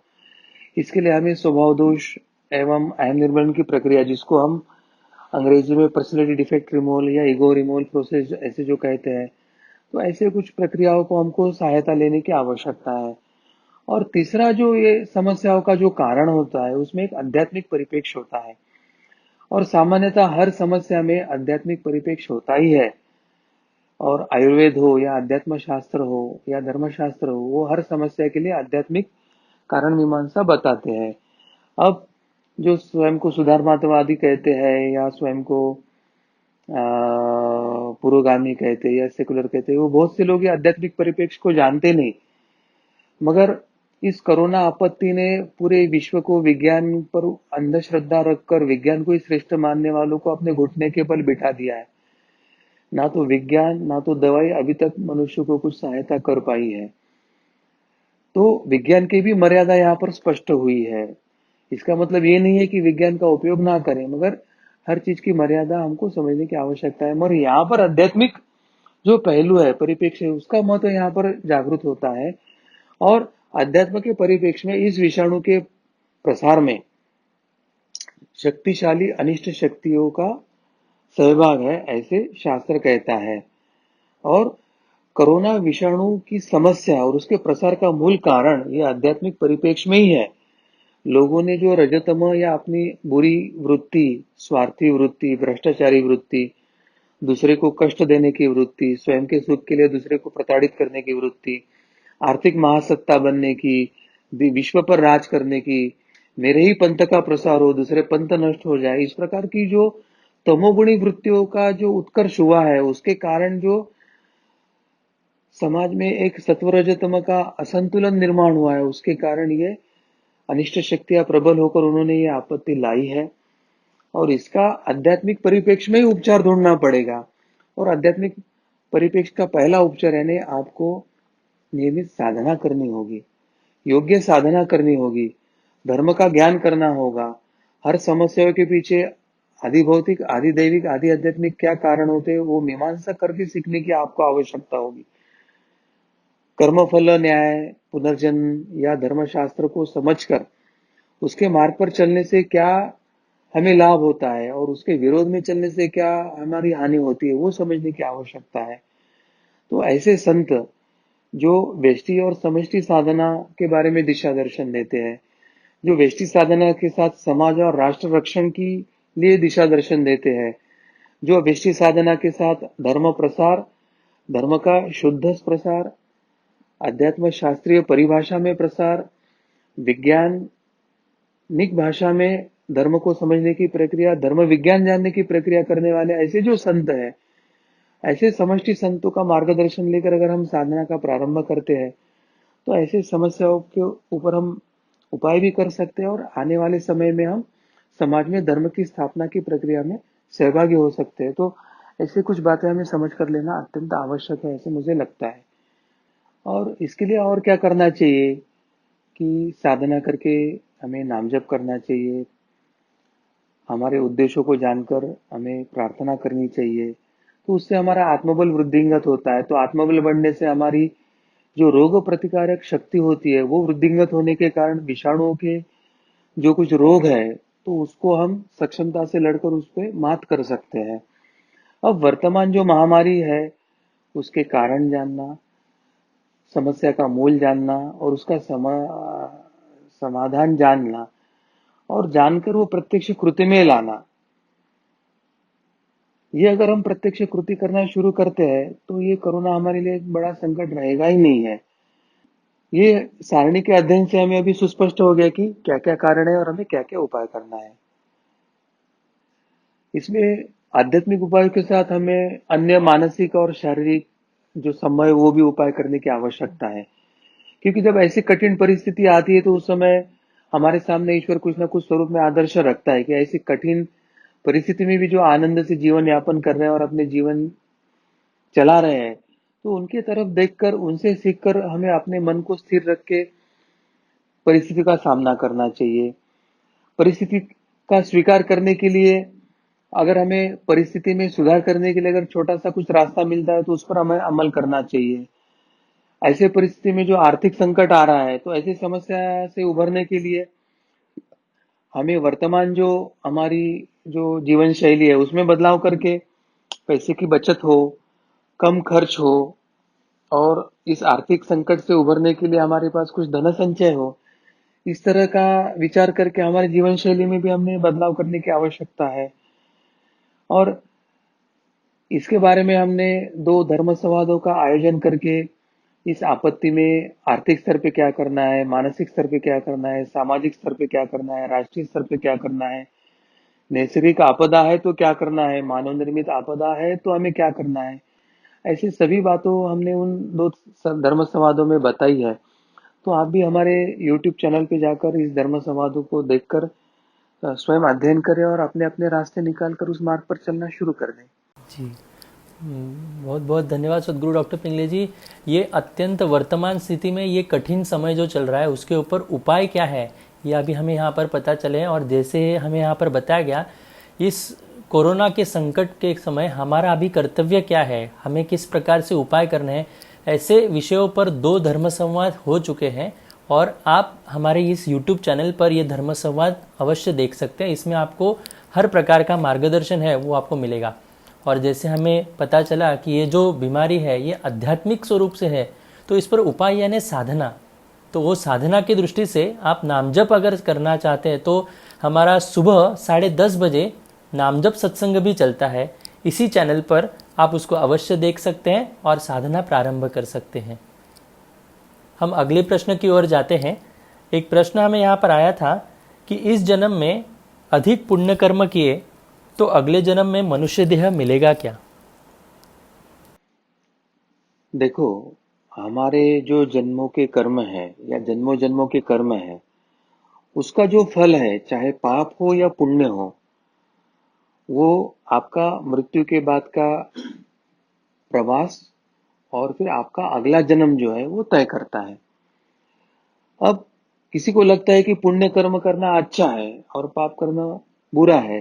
इसके लिए हमें स्वभाव दोष एवं अहम निर्माण की प्रक्रिया, जिसको हम अंग्रेजी में पर्सनैलिटी डिफेक्ट रिमूवल या ईगो रिमूवल प्रोसेस ऐसे जो कहते हैं, तो ऐसे कुछ प्रक्रियाओं को हमको सहायता लेने की आवश्यकता है। और तीसरा जो ये समस्याओं का जो कारण होता है उसमें एक आध्यात्मिक परिप्रेक्ष्य होता है, और सामान्यतः हर समस्या में आध्यात्मिक परिप्रेक्ष्य होता ही है। और आयुर्वेद हो या अध्यात्म शास्त्र हो या धर्मशास्त्र हो, वो हर समस्या के लिए आध्यात्मिक कारण मीमांसा बताते हैं। अब जो स्वयं को सुधारवादी कहते हैं या स्वयं को पुरोगामी कहते हैं या सेकुलर कहते हैं, वो बहुत से लोग ये आध्यात्मिक परिप्रेक्ष्य को जानते नहीं। मगर इस कोरोना आपत्ति ने पूरे विश्व को विज्ञान पर अंधश्रद्धा रखकर विज्ञान को ही श्रेष्ठ मानने वालों को अपने घुटने के बल बिठा दिया है। ना तो विज्ञान ना तो दवाई अभी तक मनुष्य को कुछ सहायता कर पाई है। तो विज्ञान की भी मर्यादा यहाँ पर स्पष्ट हुई है। इसका मतलब ये नहीं है कि विज्ञान का उपयोग ना करें, मगर हर चीज की मर्यादा हमको समझने की आवश्यकता है। मगर यहाँ पर आध्यात्मिक जो पहलू है, परिप्रेक्ष्य है, उसका महत्व यहाँ पर जागृत होता है। और अध्यात्म के परिप्रेक्ष्य में इस विषाणु के प्रसार में शक्तिशाली अनिष्ट शक्तियों का सहभाग है, ऐसे शास्त्र कहता है। और कोरोना विषाणु की समस्या और उसके प्रसार का मूल कारण ये आध्यात्मिक परिप्रेक्ष्य में ही है। लोगों ने जो रजतम या अपनी बुरी वृत्ति, स्वार्थी वृत्ति, भ्रष्टाचारी वृत्ति, दूसरे को कष्ट देने की वृत्ति, स्वयं के सुख के लिए दूसरे को प्रताड़ित करने की वृत्ति, आर्थिक महासत्ता बनने की, विश्व पर राज करने की, मेरे ही पंथ का प्रसार हो, दूसरे पंथ नष्ट हो जाए, इस प्रकार की जो तमोगुणी वृत्तियों का जो उत्कर्ष हुआ है, उसके कारण जो समाज में एक सत्वरजतम का असंतुलन निर्माण हुआ है, उसके कारण ये अनिष्ट शक्तियां प्रबल होकर उन्होंने ये आपत्ति लाई है। और इसका आध्यात्मिक परिप्रेक्ष्य में ही उपचार ढूंढना पड़ेगा। और आध्यात्मिक परिप्रेक्ष्य का पहला उपचार यानी आपको नियमित साधना करनी होगी, योग्य साधना करनी होगी, धर्म का ज्ञान करना होगा। हर समस्याओं के पीछे आदि भौतिक, आदि दैविक, आदि आध्यात्मिक क्या कारण होते हैं वो मीमांसा करके सीखने की आपको आवश्यकता होगी। कर्मफल न्याय, पुनर्जन्म या धर्मशास्त्र को समझकर उसके मार्ग पर चलने से क्या हमें लाभ होता है और उसके विरोध में चलने से क्या हमारी हानि होती है वो समझने की आवश्यकता है। तो ऐसे संत जो व्यष्टि और समष्टि साधना के बारे में दिशा दर्शन देते हैं, जो व्यष्टि साधना के साथ समाज और राष्ट्र रक्षण की लिए दिशा दर्शन देते हैं, जो व्यष्टि साधना के साथ धर्म प्रसार, धर्म का शुद्ध प्रसार, अध्यात्म शास्त्रीय परिभाषा में प्रसार, वैज्ञानिक भाषा में धर्म को समझने की प्रक्रिया, धर्म विज्ञान जानने की प्रक्रिया करने वाले ऐसे जो संत हैं, ऐसे समष्टि संतों का मार्गदर्शन लेकर अगर हम साधना का प्रारंभ करते हैं तो ऐसे समस्याओं के ऊपर हम उपाय भी कर सकते हैं और आने वाले समय में हम समाज में धर्म की स्थापना की प्रक्रिया में सहभागी हो सकते हैं। तो ऐसे कुछ बातें हमें समझ कर लेना अत्यंत आवश्यक है, ऐसे मुझे लगता है। और इसके लिए और क्या करना चाहिए कि साधना करके हमें नाम जप करना चाहिए, हमारे उद्देश्यों को जानकर हमें प्रार्थना करनी चाहिए, तो उससे हमारा आत्मबल वृद्धिंगत होता है। तो आत्मबल बढ़ने से हमारी जो रोग प्रतिकारक शक्ति होती है वो वृद्धिंगत होने के कारण विषाणुओं के जो कुछ रोग है तो उसको हम सक्षमता से लड़कर उस पर मात कर सकते हैं। अब वर्तमान जो महामारी है उसके कारण जानना, समस्या का मूल जानना और उसका समाधान जानना और जानकर वो प्रत्यक्ष कृति में लाना, ये अगर हम प्रत्यक्ष कृति करना शुरू करते हैं तो ये कोरोना हमारे लिए एक बड़ा संकट रहेगा ही नहीं है। ये सारणी के अध्ययन से हमें अभी सुस्पष्ट हो गया कि क्या क्या कारण है और हमें क्या क्या उपाय करना है। इसमें आध्यात्मिक उपायों के साथ हमें अन्य मानसिक और शारीरिक जो समय वो भी उपाय करने की आवश्यकता है, क्योंकि जब ऐसी कठिन परिस्थिति आती है तो उस समय हमारे सामने ईश्वर कुछ ना कुछ स्वरूप में आदर्श रखता है कि ऐसी कठिन परिस्थिति में भी जो आनंद से जीवन यापन कर रहे हैं और अपने जीवन चला रहे हैं, तो उनके तरफ देखकर उनसे सीखकर हमें अपने मन को स्थिर रख के परिस्थिति का सामना करना चाहिए। परिस्थिति का स्वीकार करने के लिए अगर हमें परिस्थिति में सुधार करने के लिए अगर छोटा सा कुछ रास्ता मिलता है तो उस पर हमें अमल करना चाहिए। ऐसे परिस्थिति में जो आर्थिक संकट आ रहा है तो ऐसी समस्या से उभरने के लिए हमें वर्तमान जो हमारी जो जीवन शैली है उसमें बदलाव करके पैसे की बचत हो, कम खर्च हो और इस आर्थिक संकट से उभरने के लिए हमारे पास कुछ धन संचय हो, इस तरह का विचार करके हमारे जीवन शैली में भी हमें बदलाव करने की आवश्यकता है। और इसके बारे में हमने 2 धर्म संवादों का आयोजन करके इस आपत्ति में आर्थिक स्तर पे क्या करना है, मानसिक स्तर पे क्या करना है, सामाजिक स्तर पे क्या करना है, राष्ट्रीय स्तर पे क्या करना है, नैसर्गिक आपदा है तो क्या करना है, मानव निर्मित आपदा है तो हमें क्या करना है, ऐसी सभी बातों हमने उन 2 धर्म संवादों में बताई है। तो आप भी हमारे YouTube चैनल पे जाकर इस धर्म संवादों को देखकर स्वयं अध्ययन करें और अपने अपने रास्ते निकाल कर उस मार्ग पर चलना शुरू कर दें। जी, बहुत बहुत धन्यवाद सद्गुरु डॉक्टर पिंगले जी। ये अत्यंत वर्तमान स्थिति में ये कठिन समय जो चल रहा है उसके ऊपर उपाय क्या है ये अभी हमें यहाँ पर पता चले, और जैसे हमें यहाँ पर बताया गया इस कोरोना के संकट के समय हमारा अभी कर्तव्य क्या है, हमें किस प्रकार से उपाय करने हैं, ऐसे विषयों पर 2 धर्म संवाद हो चुके हैं और आप हमारे इस YouTube चैनल पर ये धर्म संवाद अवश्य देख सकते हैं। इसमें आपको हर प्रकार का मार्गदर्शन है वो आपको मिलेगा। और जैसे हमें पता चला कि ये जो बीमारी है ये आध्यात्मिक स्वरूप से है, तो इस पर उपाय यानी साधना, तो वो साधना की दृष्टि से आप नामजप अगर करना चाहते हैं तो हमारा सुबह 10:30 बजे नामजप सत्संग भी चलता है। इसी चैनल पर आप उसको अवश्य देख सकते हैं और साधना प्रारंभ कर सकते हैं। हम अगले प्रश्न की ओर जाते हैं। एक प्रश्न हमें यहाँ पर आया था कि इस जन्म में अधिक पुण्य कर्म किए तो अगले जन्म में मनुष्य देह मिलेगा क्या? देखो, हमारे जो जन्मों के कर्म है या जन्मों जन्मों के कर्म है उसका जो फल है चाहे पाप हो या पुण्य हो वो आपका मृत्यु के बाद का प्रवास और फिर आपका अगला जन्म जो है वो तय करता है। अब किसी को लगता है कि पुण्य कर्म करना अच्छा है और पाप करना बुरा है,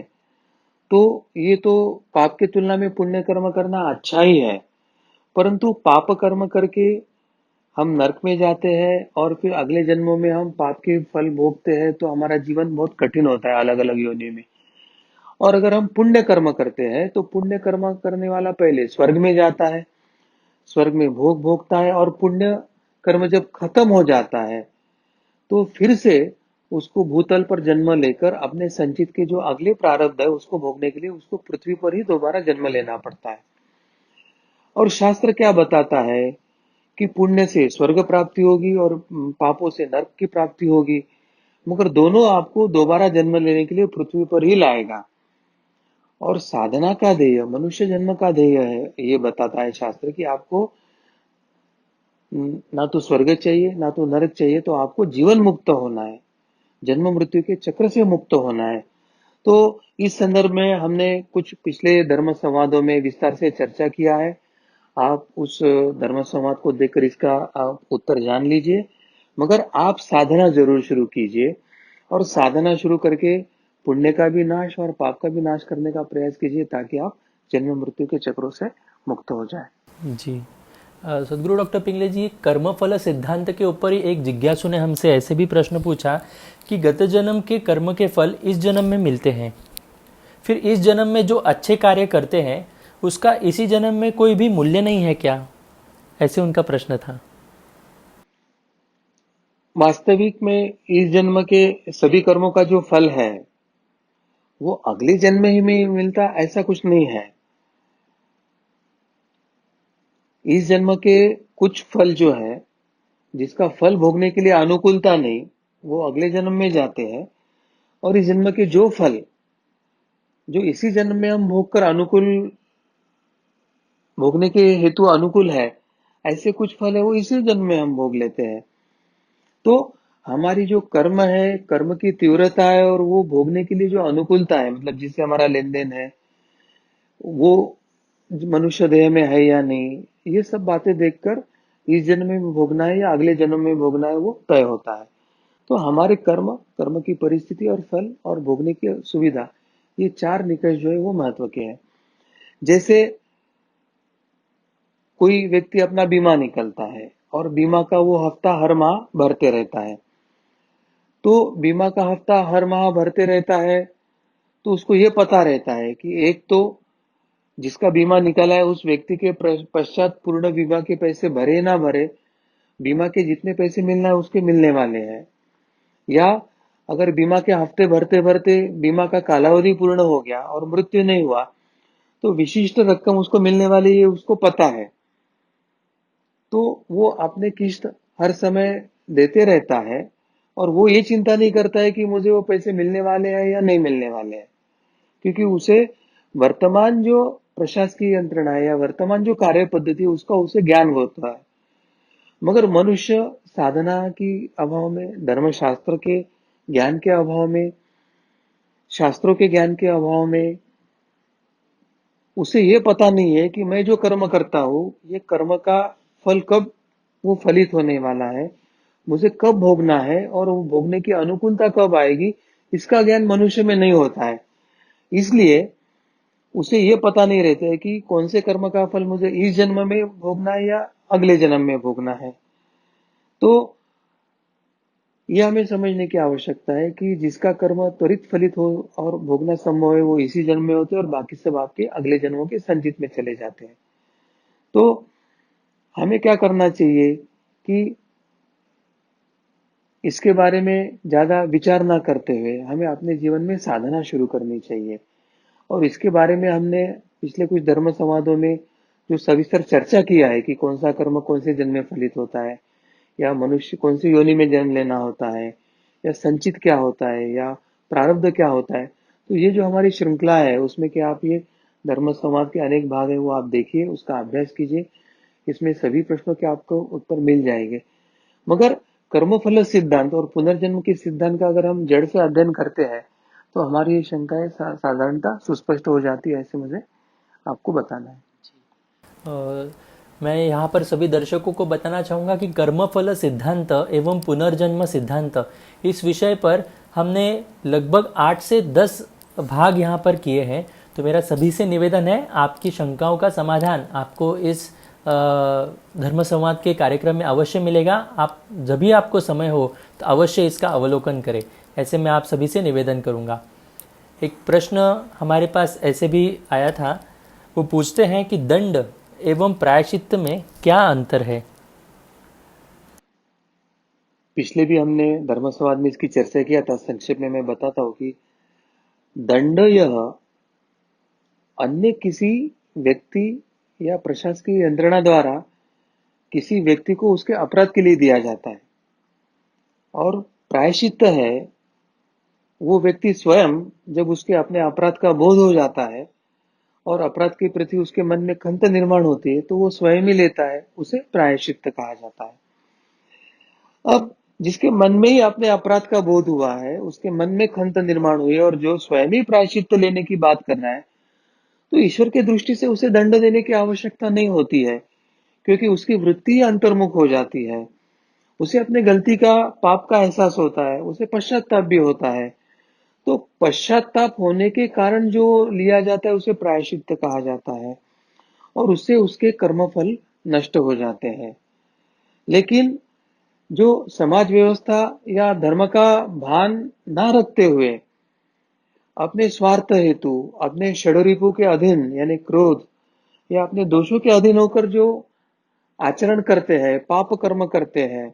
तो ये तो पाप की तुलना में पुण्य कर्म करना अच्छा ही है। परंतु पाप कर्म करके हम नरक में जाते हैं और फिर अगले जन्मों में हम पाप के फल भोगते हैं, तो हमारा जीवन बहुत कठिन होता है अलग अलग योनि में। और अगर हम पुण्य कर्म करते हैं तो पुण्य कर्म करने वाला पहले स्वर्ग में जाता है, स्वर्ग में भोग भोगता है, और पुण्य कर्म जब खत्म हो जाता है तो फिर से उसको भूतल पर जन्म लेकर अपने संचित के जो अगले प्रारब्ध है उसको भोगने के लिए उसको पृथ्वी पर ही दोबारा जन्म लेना पड़ता है। और शास्त्र क्या बताता है कि पुण्य से स्वर्ग प्राप्ति होगी और पापों से नरक की प्राप्ति होगी, मगर दोनों आपको दोबारा जन्म लेने के लिए पृथ्वी पर ही लाएगा। और साधना का ध्येय, मनुष्य जन्म का ध्येय है, ये बताता है शास्त्र कि आपको ना तो स्वर्ग चाहिए ना तो नरक चाहिए, तो आपको जीवन मुक्त होना है, जन्म मृत्यु के चक्र से मुक्त होना है। तो इस संदर्भ में हमने कुछ पिछले धर्म संवादों में विस्तार से चर्चा किया है। आप उस धर्म संवाद को देखकर इसका आप उत्तर जान लीजिए। मगर आप साधना जरूर शुरू कीजिए, और साधना शुरू करके पुण्य का भी नाश और पाप का भी नाश करने का प्रयास कीजिए, ताकि आप जन्म मृत्यु के चक्रों से मुक्त हो जाए। जी। सदगुरु डॉक्टर पिंगले जी, कर्मफल सिद्धांत के ऊपर ही एक जिज्ञासु ने हमसे ऐसे भी प्रश्न पूछा कि गत जन्म के कर्म के फल इस जन्म में मिलते हैं, फिर इस जन्म में जो अच्छे कार्य करते हैं उसका इसी जन्म में कोई भी मूल्य नहीं है क्या? ऐसे उनका प्रश्न था। वास्तविक में इस जन्म के सभी कर्मों का जो फल है वो अगले जन्म ही में मिलता, ऐसा कुछ नहीं है। इस जन्म के कुछ फल जो है, जिसका फल भोगने के लिए अनुकूलता नहीं, वो अगले जन्म में जाते हैं। और इस जन्म के जो फल जो इसी जन्म में हम भोग कर अनुकूल भोगने के हेतु अनुकूल है, ऐसे कुछ फल है वो इसी जन्म में हम भोग लेते हैं। तो हमारी जो कर्म है, कर्म की तीव्रता है और वो भोगने के लिए जो अनुकूलता है, मतलब जिससे हमारा लेन देन है, वो मनुष्य देह में है या नहीं, ये सब बातें देखकर इस जन्म में भोगना है या अगले जन्म में भोगना है वो तय होता है। तो हमारे कर्म, कर्म की परिस्थिति और फल और भोगने की सुविधा, ये चार निकष जो है वो महत्व के हैं। जैसे कोई व्यक्ति अपना बीमा निकलता है और बीमा का वो हफ्ता हर माह भरते रहता है, तो बीमा का हफ्ता हर माह भरते रहता है, तो उसको ये पता रहता है कि एक तो जिसका बीमा निकला है उस व्यक्ति के पश्चात पूर्ण बीमा के पैसे भरे ना भरे, बीमा के जितने पैसे मिलना है उसके मिलने वाले हैं। या अगर बीमा के हफ्ते भरते भरते बीमा का कालावधि पूर्ण हो गया और मृत्यु नहीं हुआ, तो विशिष्ट रकम उसको मिलने वाली है, उसको पता है। तो वो अपने किस्त हर समय देते रहता है, और वो ये चिंता नहीं करता है कि मुझे वो पैसे मिलने वाले हैं या नहीं मिलने वाले हैं, क्योंकि उसे वर्तमान जो प्रशासकीय यंत्रणा है या वर्तमान जो कार्य पद्धति है उसका उसे ज्ञान होता है। मगर मनुष्य साधना की अभाव में, धर्मशास्त्र के ज्ञान के अभाव में, शास्त्रों के ज्ञान के अभाव में उसे ये पता नहीं है कि मैं जो कर्म करता हूँ ये कर्म का फल कब वो फलित होने वाला है, मुझे कब भोगना है और वो भोगने की अनुकूलता कब आएगी, इसका ज्ञान मनुष्य में नहीं होता है। इसलिए उसे ये पता नहीं रहता है कि कौन से कर्म का फल मुझे इस जन्म में भोगना है या अगले जन्म में भोगना है। तो यह हमें समझने की आवश्यकता है कि जिसका कर्म त्वरित फलित हो और भोगना संभव है वो इसी जन्म में होते हैं, और बाकी सब आपके अगले जन्मों के संचित में चले जाते हैं। तो हमें क्या करना चाहिए कि इसके बारे में ज्यादा विचार ना करते हुए हमें अपने जीवन में साधना शुरू करनी चाहिए। और इसके बारे में हमने पिछले कुछ धर्म संवादों में जो सविस्तर चर्चा किया है कि कौन सा कर्म कौन से जन्म में फलित होता है, या मनुष्य कौन सी योनि में जन्म लेना होता है, या संचित क्या होता है, या प्रारब्ध क्या होता है। तो ये जो हमारी श्रृंखला है उसमें कि आप ये धर्म संवाद के अनेक भाग है वो आप देखिए, उसका अभ्यास कीजिए, इसमें सभी प्रश्नों के आपको उत्तर मिल जाएंगे। मगर कर्मफल सिद्धांत और पुनर्जन्म के सिद्धांत का अगर हम जड़ से अध्ययन करते हैं तो हमारी ये शंकाएं साधारणतः सुस्पष्ट हो जाती है, ऐसे मुझे आपको बताना है। मैं यहाँ पर सभी दर्शकों को बताना चाहूँगा कि कर्मफल सिद्धांत एवं पुनर्जन्म सिद्धांत इस विषय पर हमने लगभग 8 से 10 भाग यहाँ पर किए हैं। तो मेरा सभी से निवेदन है, आपकी शंकाओं का समाधान आपको इस धर्म संवाद के कार्यक्रम में अवश्य मिलेगा। आप जब भी आपको समय हो तो अवश्य इसका अवलोकन करें, ऐसे मैं आप सभी से निवेदन करूँगा। एक प्रश्न हमारे पास ऐसे भी आया था, वो पूछते हैं कि दंड एवं प्रायश्चित्त में क्या अंतर है। पिछले भी हमने धर्म संवाद में इसकी चर्चा किया था। संक्षेप में मैं बताता हूँ कि दंड यह अन्य किसी व्यक्ति या प्रशासकीय यंत्रणा द्वारा किसी व्यक्ति को उसके अपराध के लिए दिया जाता है, और प्रायश्चित्त है वो व्यक्ति स्वयं जब उसके अपने अपराध का बोध हो जाता है और अपराध के प्रति उसके मन में खंत निर्माण होती है, तो वो स्वयं ही लेता है, उसे प्रायश्चित्त कहा जाता है। अब जिसके मन में ही अपने अपराध का बोध हुआ है, उसके मन में खंत निर्माण हुई है और जो स्वयं ही प्रायश्चित्त लेने की बात कर रहा है, तो ईश्वर की दृष्टि से उसे दंड देने की आवश्यकता नहीं होती है, क्योंकि उसकी वृत्ति ही अंतर्मुख हो जाती है। उसे अपने गलती का, पाप का एहसास होता है, उसे पश्चाताप भी होता है। तो पश्चाताप होने के कारण जो लिया जाता है उसे प्रायश्चित्त कहा जाता है, और उससे उसके कर्मफल नष्ट हो जाते हैं। लेकिन जो समाज व्यवस्था या धर्म का भान ना रखते हुए अपने स्वार्थ हेतु, अपने षड्रिपु के अधीन यानी क्रोध या अपने दोषों के अधीन होकर जो आचरण करते हैं, पाप कर्म करते हैं,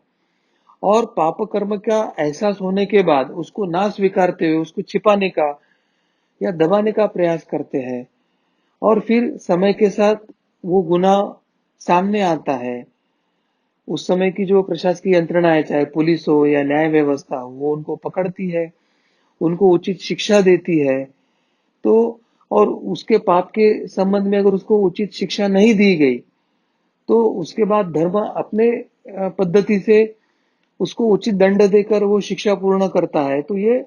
और पाप कर्म का एहसास होने के बाद उसको ना स्वीकारते हुए उसको छिपाने का या दबाने का प्रयास करते हैं, और फिर समय के साथ वो गुनाह सामने आता है। उस समय की जो प्रशासकीय यंत्रणा है, चाहे पुलिस हो या न्याय व्यवस्था हो, वो उनको पकड़ती है, उनको उचित शिक्षा देती है। तो और उसके पाप के संबंध में अगर उसको उचित शिक्षा नहीं दी गई, तो उसके बाद धर्म अपने पद्धति से उसको उचित दंड देकर वो शिक्षा पूर्ण करता है। तो ये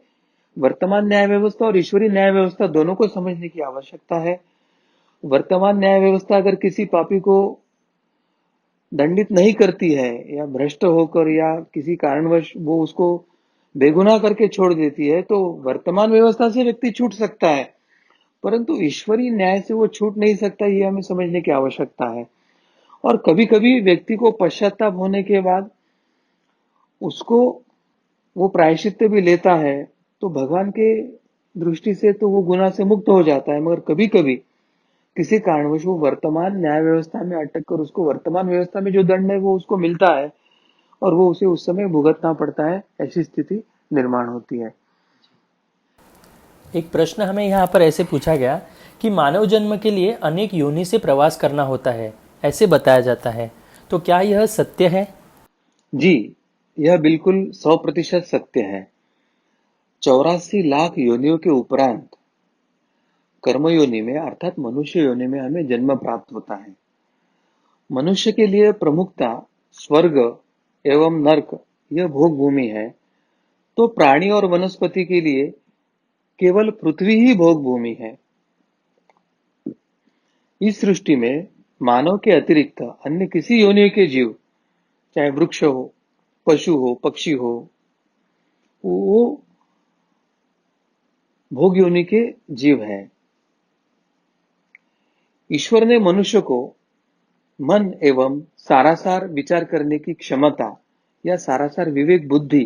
वर्तमान न्याय व्यवस्था और ईश्वरीय न्याय व्यवस्था दोनों को समझने की आवश्यकता है। वर्तमान न्याय व्यवस्था अगर किसी पापी को दंडित नहीं करती है, या भ्रष्ट होकर या किसी कारणवश वो उसको बेगुनाह करके छोड़ देती है, तो वर्तमान व्यवस्था से व्यक्ति छूट सकता है, परंतु ईश्वरीय न्याय से वो छूट नहीं सकता। ये हमें समझने की आवश्यकता है। और कभी कभी व्यक्ति को पश्चाताप होने के बाद उसको वो प्रायश्चित्त भी लेता है, तो भगवान के दृष्टि से तो वो गुनाह से मुक्त हो जाता है। मगर कभी कभी किसी कारणवश वो वर्तमान न्याय व्यवस्था में अटक कर उसको वर्तमान व्यवस्था में जो दंड है वो उसको मिलता है, और वो उसे उस समय भुगतना पड़ता है। ऐसी स्थिति निर्माण होती है। एक प्रश्न हमें यहाँ पर ऐसे पूछा गया कि मानव जन्म के लिए अनेक योनि से प्रवास करना होता है, ऐसे बताया जाता है, तो क्या यह सत्य है। जी, यह बिल्कुल 100% सत्य है। 84 लाख योनियों के उपरांत कर्म योनि में अर्थात मनुष्य योनि में हमें जन्म प्राप्त होता है। मनुष्य के लिए प्रमुखता स्वर्ग एवं नर्क यह भोग भूमि है, तो प्राणी और वनस्पति के लिए केवल पृथ्वी ही भोग भूमि है। इस सृष्टि में मानव के अतिरिक्त अन्य किसी योनि के जीव, चाहे वृक्ष हो, पशु हो, पक्षी हो, वो भोग योनि के जीव हैं। ईश्वर ने मनुष्य को मन एवं सारासार विचार करने की क्षमता या सारासार विवेक, बुद्धि,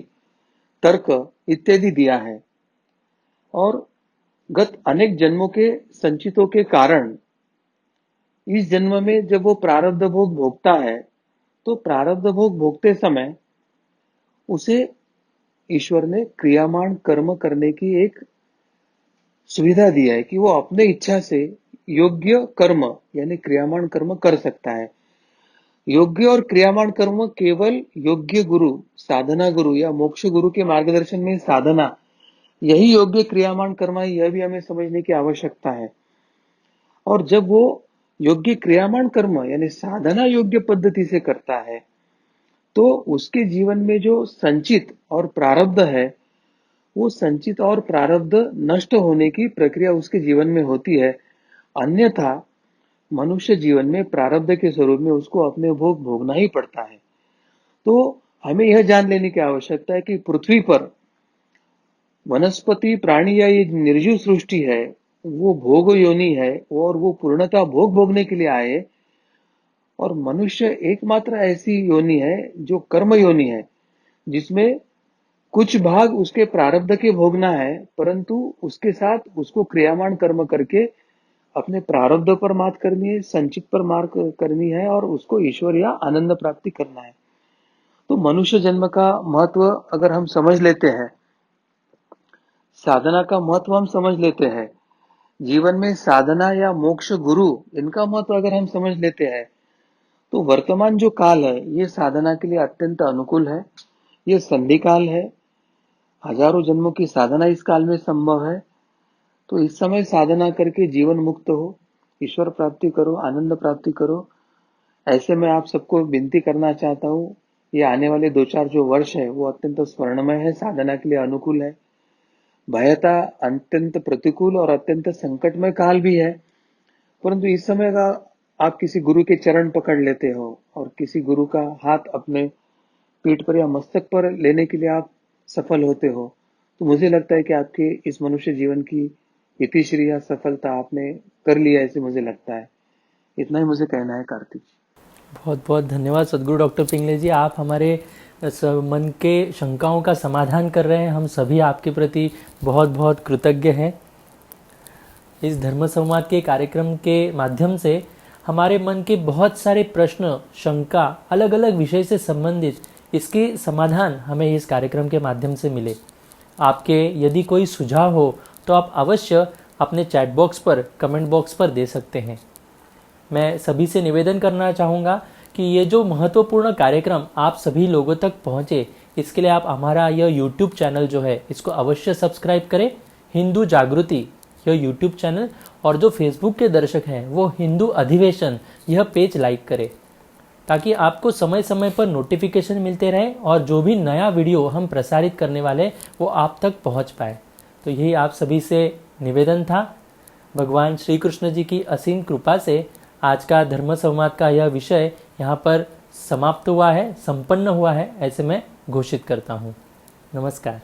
तर्क इत्यादि दिया है, और गत अनेक जन्मों के संचितों के कारण इस जन्म में जब वो प्रारब्ध भोग भोगता है, तो प्रारब्ध भोग भोगते समय उसे ईश्वर ने क्रियामान कर्म करने की एक सुविधा दिया है कि वो अपने इच्छा से योग्य कर्म यानी क्रियामान कर्म कर सकता है। योग्य और क्रियामान कर्म केवल योग्य गुरु, साधना गुरु या मोक्ष गुरु के मार्गदर्शन में साधना, यही योग्य क्रियामान कर्म है। यह भी हमें समझने की आवश्यकता है। और जब वो योग्य क्रियामान कर्म यानी साधना योग्य पद्धति से करता है, तो उसके जीवन में जो संचित और प्रारब्ध है, वो संचित और प्रारब्ध नष्ट होने की प्रक्रिया उसके जीवन में होती है। अन्यथा मनुष्य जीवन में प्रारब्ध के स्वरूप में उसको अपने भोग भोगना ही पड़ता है। तो हमें यह जान लेने की आवश्यकता है कि पृथ्वी पर वनस्पति प्राणी या ये निर्जीव सृष्टि है, वो भोग योनि है और वो पूर्णतः भोग भोगने के लिए आए। और मनुष्य एकमात्र ऐसी योनि है जो कर्म योनि है, जिसमें कुछ भाग उसके प्रारब्ध के भोगना है, परंतु उसके साथ उसको क्रियामान कर्म करके अपने प्रारब्ध पर मात करनी है, संचित पर मात करनी है और उसको ईश्वर या आनंद प्राप्ति करना है। तो मनुष्य जन्म का महत्व अगर हम समझ लेते हैं, साधना का महत्व हम समझ लेते हैं, जीवन में साधना या मोक्ष गुरु इनका महत्व अगर हम समझ लेते हैं, तो वर्तमान जो काल है ये साधना के लिए अत्यंत अनुकूल है। ये संधि काल है, हजारों जन्मों की साधना इस काल में संभव है। तो इस समय साधना करके जीवन मुक्त हो, ईश्वर प्राप्ति करो, आनंद प्राप्ति करो। ऐसे में आप सबको विनती करना चाहता हूँ, ये आने वाले 2-4 जो वर्ष है वो अत्यंत स्वर्णमय है, साधना के लिए अनुकूल है। भयता अत्यंत प्रतिकूल और अत्यंत संकटमय काल भी है, परंतु इस समय अगर आप किसी गुरु के चरण पकड़ लेते हो और किसी गुरु का हाथ अपने पीठ पर या मस्तक पर लेने के लिए आप सफल होते हो, तो मुझे लगता है कि आपके इस मनुष्य जीवन की इतिश्री या सफलता आपने कर लिया, ऐसे मुझे लगता है। इतना ही मुझे कहना है कार्तिक। बहुत बहुत धन्यवाद सद्गुरु डॉक्टर पिंगले जी, आप हमारे मन के शंकाओं का समाधान कर रहे हैं। हम सभी आपके प्रति बहुत बहुत कृतज्ञ हैं। इस धर्म संवाद के कार्यक्रम के माध्यम से हमारे मन के बहुत सारे प्रश्न, शंका, अलग अलग विषय से संबंधित इसके समाधान हमें इस कार्यक्रम के माध्यम से मिले। आपके यदि कोई सुझाव हो तो आप अवश्य अपने चैट बॉक्स पर, कमेंट बॉक्स पर दे सकते हैं। मैं सभी से निवेदन करना चाहूँगा कि ये जो महत्वपूर्ण कार्यक्रम आप सभी लोगों तक पहुँचे, इसके लिए आप हमारा यह यूट्यूब चैनल जो है इसको अवश्य सब्सक्राइब करें, हिंदू जागृति यह यूट्यूब चैनल, और जो फेसबुक के दर्शक हैं वो हिंदू अधिवेशन यह पेज लाइक करें, ताकि आपको समय समय पर नोटिफिकेशन मिलते रहे और जो भी नया वीडियो हम प्रसारित करने वाले वो आप तक पहुंच पाए। तो यही आप सभी से निवेदन था। भगवान श्री कृष्ण जी की असीम कृपा से आज का धर्म संवाद का यह विषय यहाँ पर समाप्त हुआ है, संपन्न हुआ है, ऐसे मैं घोषित करता हूँ। नमस्कार।